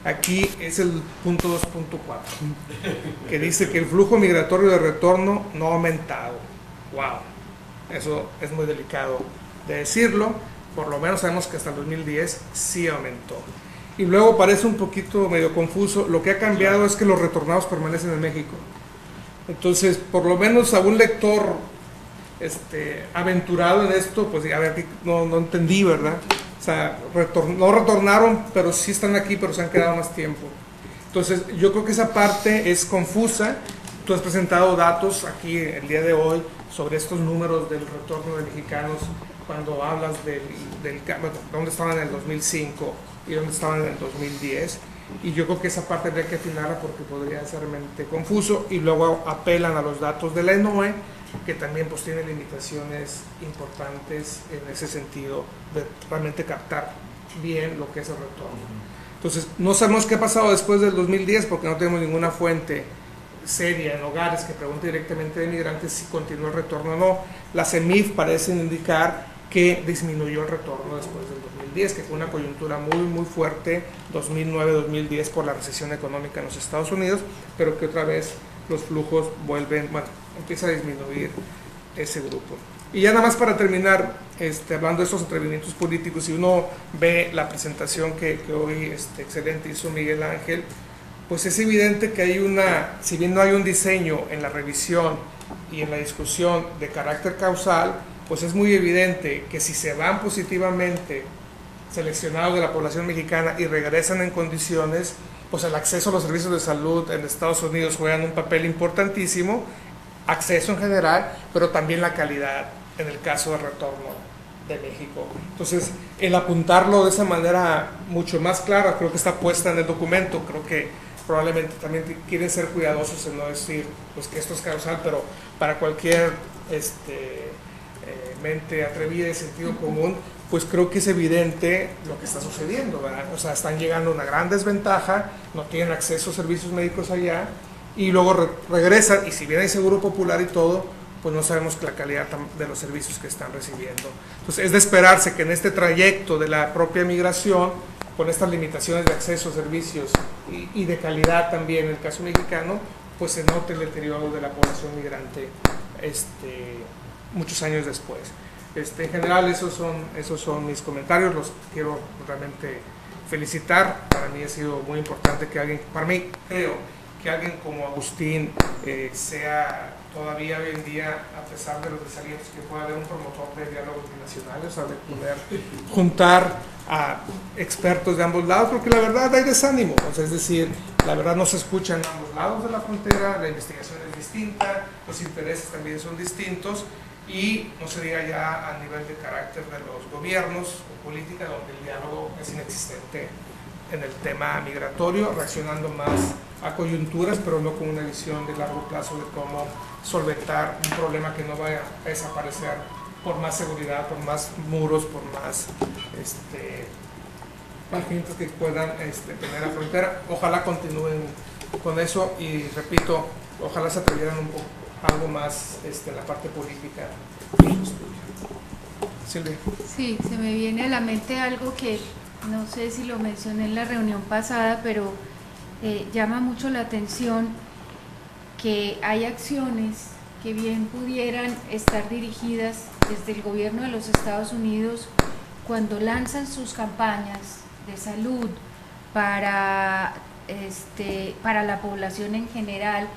aquí, es el punto 2.4, que dice que el flujo migratorio de retorno no ha aumentado. ¡Wow! Eso es muy delicado de decirlo. Por lo menos sabemos que hasta el 2010 sí aumentó. Y luego parece un poquito medio confuso, lo que ha cambiado es que los retornados permanecen en México. Entonces, por lo menos a un lector aventurado en esto, pues a ver, no entendí, ¿verdad? O sea, no retornaron, pero sí están aquí, pero se han quedado más tiempo. Entonces, yo creo que esa parte es confusa. Tú has presentado datos aquí el día de hoy sobre estos números del retorno de mexicanos cuando hablas bueno, dónde estaban en el 2005 y dónde estaban en el 2010. Y yo creo que esa parte habría que afinarla porque podría ser realmente confuso. Y luego apelan a los datos de la ENOE, que también pues tiene limitaciones importantes en ese sentido de realmente captar bien lo que es el retorno. Entonces, no sabemos qué ha pasado después del 2010 porque no tenemos ninguna fuente seria en hogares que pregunte directamente de migrantes si continúa el retorno o no. Las CEMIF parecen indicar que disminuyó el retorno después del 2010, que fue una coyuntura muy fuerte, 2009-2010, por la recesión económica en los Estados Unidos, pero que otra vez los flujos vuelven, bueno, empieza a disminuir ese grupo. Y ya nada más para terminar, hablando de estos atrevimientos políticos, si uno ve la presentación que hoy excelente hizo Miguel Ángel, pues es evidente que hay si bien no hay un diseño en la revisión y en la discusión de carácter causal, pues es muy evidente que si se van positivamente seleccionados de la población mexicana y regresan en condiciones, pues el acceso a los servicios de salud en Estados Unidos juegan un papel importantísimo, acceso en general, pero también la calidad en el caso del retorno de México. Entonces, el apuntarlo de esa manera mucho más clara, creo que está puesta en el documento. Creo que probablemente también quieren ser cuidadosos en no decir pues, que esto es causal, pero para cualquier mente atrevida de sentido común, pues creo que es evidente lo que está sucediendo, ¿verdad? O sea, están llegando a una gran desventaja, no tienen acceso a servicios médicos allá, y luego regresan, y si bien hay seguro popular y todo, pues no sabemos la calidad de los servicios que están recibiendo. Entonces, es de esperarse que en este trayecto de la propia migración, con estas limitaciones de acceso a servicios y de calidad también en el caso mexicano, pues se note el deterioro de la población migrante muchos años después. En general, esos son mis comentarios, los quiero realmente felicitar. Para mí ha sido muy importante que para mí creo que alguien como Agustín sea todavía hoy en día, a pesar de los desalientos, que pueda haber un promotor de diálogos binacionales, o sea, de poder juntar a expertos de ambos lados, porque la verdad hay desánimo, o sea, es decir, la verdad no se escucha en ambos lados de la frontera, la investigación es distinta, los intereses también son distintos, y no se diga ya a nivel de carácter de los gobiernos o política, donde el diálogo es inexistente en el tema migratorio, reaccionando más a coyunturas, pero no con una visión de largo plazo de cómo solventar un problema que no vaya a desaparecer por más seguridad, por más muros, por más gente que puedan tener la frontera. Ojalá continúen con eso y repito, ojalá se atrevieran un poco algo más en la parte política. Silvia. Sí, se me viene a la mente algo que no sé si lo mencioné en la reunión pasada, pero llama mucho la atención que hay acciones que bien pudieran estar dirigidas desde el gobierno de los Estados Unidos cuando lanzan sus campañas de salud para la población en general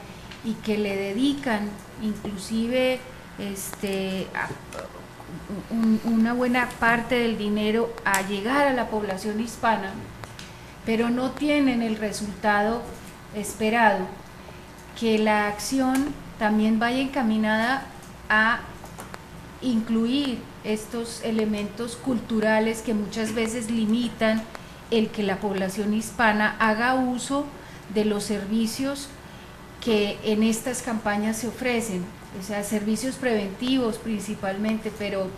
y que le dedican inclusive una buena parte del dinero a llegar a la población hispana, pero no tienen el resultado esperado, que la acción también vaya encaminada a incluir estos elementos culturales que muchas veces limitan el que la población hispana haga uso de los servicios que en estas campañas se ofrecen, o sea, servicios preventivos principalmente, pero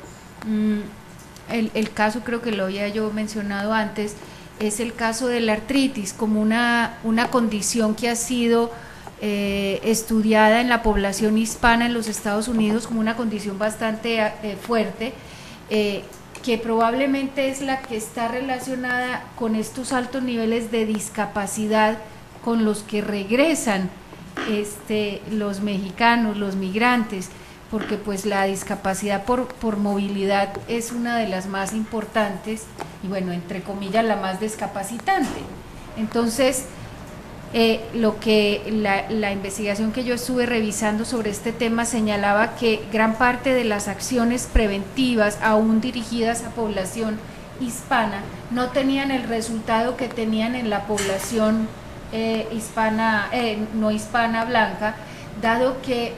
el caso, creo que lo había yo mencionado antes, es el caso de la artritis como una condición que ha sido estudiada en la población hispana en los Estados Unidos como una condición bastante fuerte, que probablemente es la que está relacionada con estos altos niveles de discapacidad con los que regresan los mexicanos, los migrantes, porque pues la discapacidad por movilidad es una de las más importantes y bueno, entre comillas la más discapacitante. Entonces, lo que la investigación que yo estuve revisando sobre este tema señalaba que gran parte de las acciones preventivas, aún dirigidas a población hispana, no tenían el resultado que tenían en la población no hispana blanca, dado que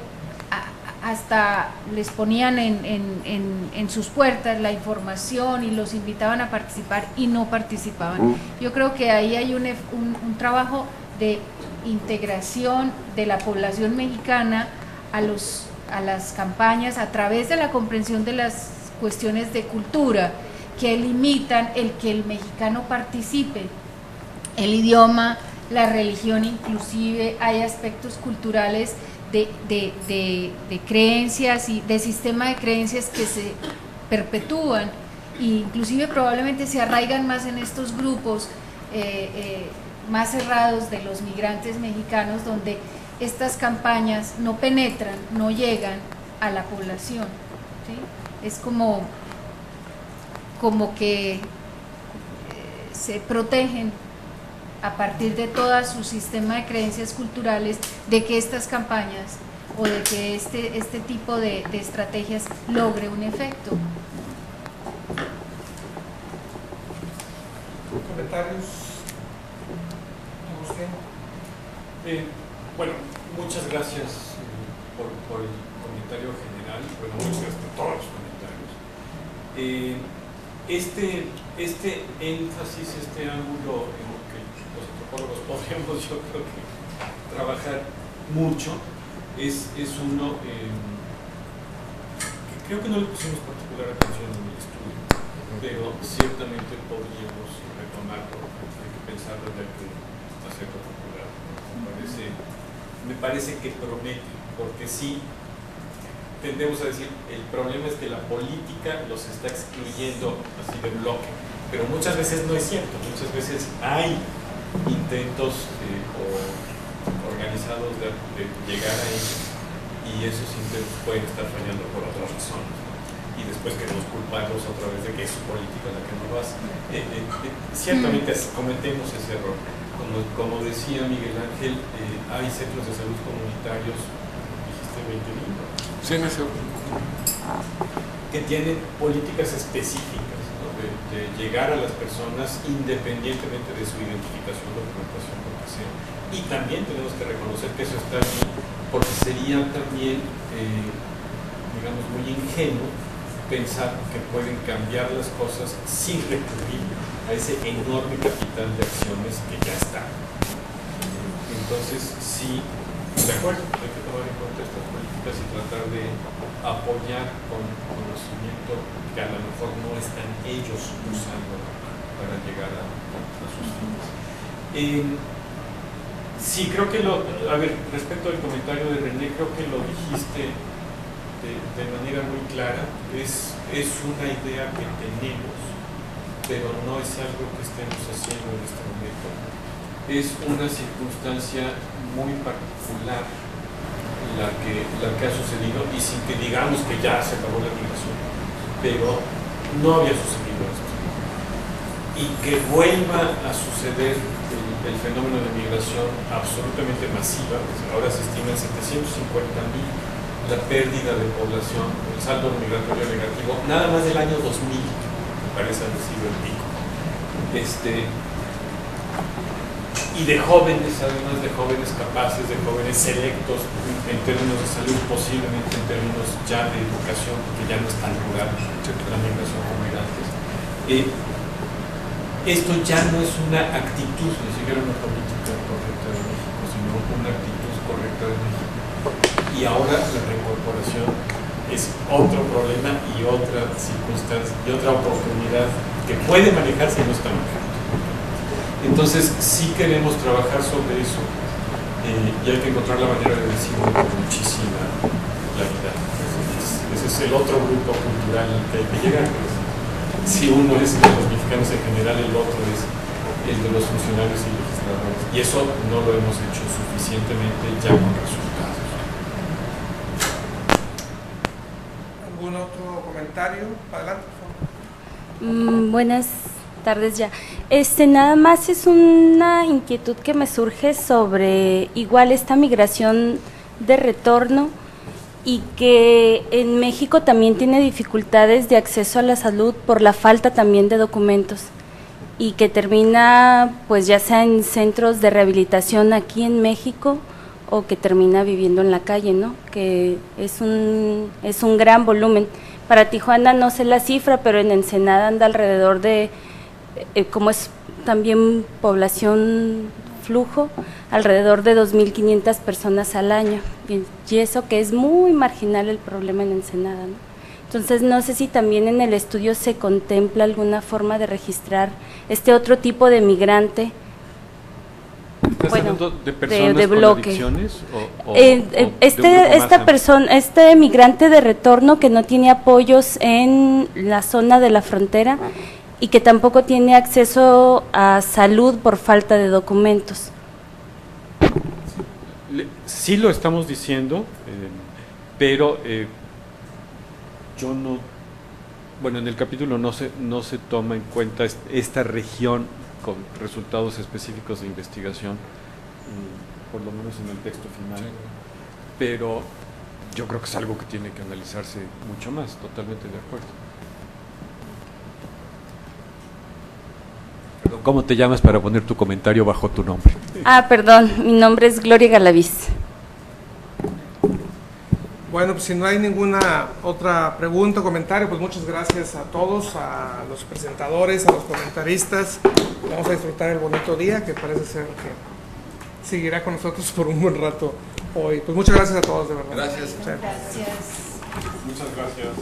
hasta les ponían en sus puertas la información y los invitaban a participar y no participaban. Yo creo que ahí hay un trabajo de integración de la población mexicana a las campañas a través de la comprensión de las cuestiones de cultura que limitan el que el mexicano participe. El idioma, la religión, inclusive hay aspectos culturales de creencias y de sistema de creencias que se perpetúan e inclusive probablemente se arraigan más en estos grupos más cerrados de los migrantes mexicanos, donde estas campañas no penetran, no llegan a la población, ¿sí? Es como que se protegen a partir de todo su sistema de creencias culturales de que estas campañas o de que este tipo de estrategias logre un efecto. ¿Comentarios? Bueno, muchas gracias por el comentario general. Bueno, muchas gracias por todos los comentarios. Este énfasis, este ángulo en el que los antropólogos podríamos, yo creo que, trabajar mucho, es uno que creo que no le pusimos particular atención en el estudio, pero ciertamente podríamos retomarlo, hay que pensarlo, hay que hacerlo popular. Me parece que promete, porque sí tendemos a decir, el problema es que la política los está excluyendo así de bloque, pero muchas veces no es cierto, muchas veces hay intentos organizados de llegar a ellos, y esos intentos pueden estar fallando por otras razones, y después queremos culparlos otra vez de que es su política la que no lo hace. Ciertamente cometemos ese error. Como decía Miguel Ángel, hay centros de salud comunitarios, dijiste 20,000, sí, que tienen políticas específicas, ¿no? de llegar a las personas independientemente de su identificación, documentación, lo que sea. Y también tenemos que reconocer que eso está bien, porque sería también, digamos, muy ingenuo pensar que pueden cambiar las cosas sin recurrir a ese enorme capital de acciones que ya está. Entonces, sí, de acuerdo, hay que tomar en cuenta estas políticas y tratar de apoyar con conocimiento que a lo mejor no están ellos usando para llegar a sus fines. Sí, creo que respecto al comentario de René, creo que lo dijiste de manera muy clara. Es una idea que tenemos, pero no es algo que estemos haciendo en este momento. Es una circunstancia muy particular la que ha sucedido, y sin que digamos que ya se acabó la migración, pero no había sucedido esto. Y que vuelva a suceder el fenómeno de migración absolutamente masiva, pues ahora se estima en 750,000 la pérdida de población, el saldo migratorio negativo, nada más del año 2000, me parece haber sido el pico. Y de jóvenes, además de jóvenes capaces, de jóvenes selectos en términos de salud, posiblemente en términos ya de educación, porque ya no es tan rural la migración como era antes. Esto ya no es una actitud, ni siquiera una política correcta de México, sino una actitud correcta de México. Y ahora la reincorporación es otro problema y otra circunstancia y otra oportunidad que puede manejarse y no está manejando. Entonces, sí queremos trabajar sobre eso, y hay que encontrar la manera de decirlo con muchísima claridad. Ese es el otro grupo cultural al que hay que llegar. Si uno es de los mexicanos en general, el otro es el de los funcionarios y legisladores. Y eso no lo hemos hecho suficientemente ya con resultados. ¿Algún otro comentario? Adelante, por favor. Buenas tardes ya. Nada más es una inquietud que me surge sobre igual esta migración de retorno y que en México también tiene dificultades de acceso a la salud por la falta también de documentos y que termina pues ya sea en centros de rehabilitación aquí en México o que termina viviendo en la calle, ¿no? Que es un gran volumen. Para Tijuana no sé la cifra, pero en Ensenada anda alrededor de, como es también población flujo, alrededor de 2.500 personas al año. Y eso que es muy marginal el problema en Ensenada, ¿no? Entonces no sé si también en el estudio se contempla alguna forma de registrar este otro tipo de migrante. ¿Estás hablando de personas de con bloque. adicciones o de un grupo más este migrante de retorno que no tiene apoyos en la zona de la frontera y que tampoco tiene acceso a salud por falta de documentos. Sí lo estamos diciendo, pero yo no, bueno, en el capítulo no se toma en cuenta esta región con resultados específicos de investigación, por lo menos en el texto final, pero yo creo que es algo que tiene que analizarse mucho más, totalmente de acuerdo. Perdón, ¿cómo te llamas para poner tu comentario bajo tu nombre? Perdón, mi nombre es Gloria Galaviz. Bueno, pues si no hay ninguna otra pregunta o comentario, pues muchas gracias a todos, a los presentadores, a los comentaristas. Vamos a disfrutar el bonito día que parece ser que seguirá con nosotros por un buen rato hoy. Pues muchas gracias a todos, de verdad. Gracias. Sí. Gracias. Muchas gracias.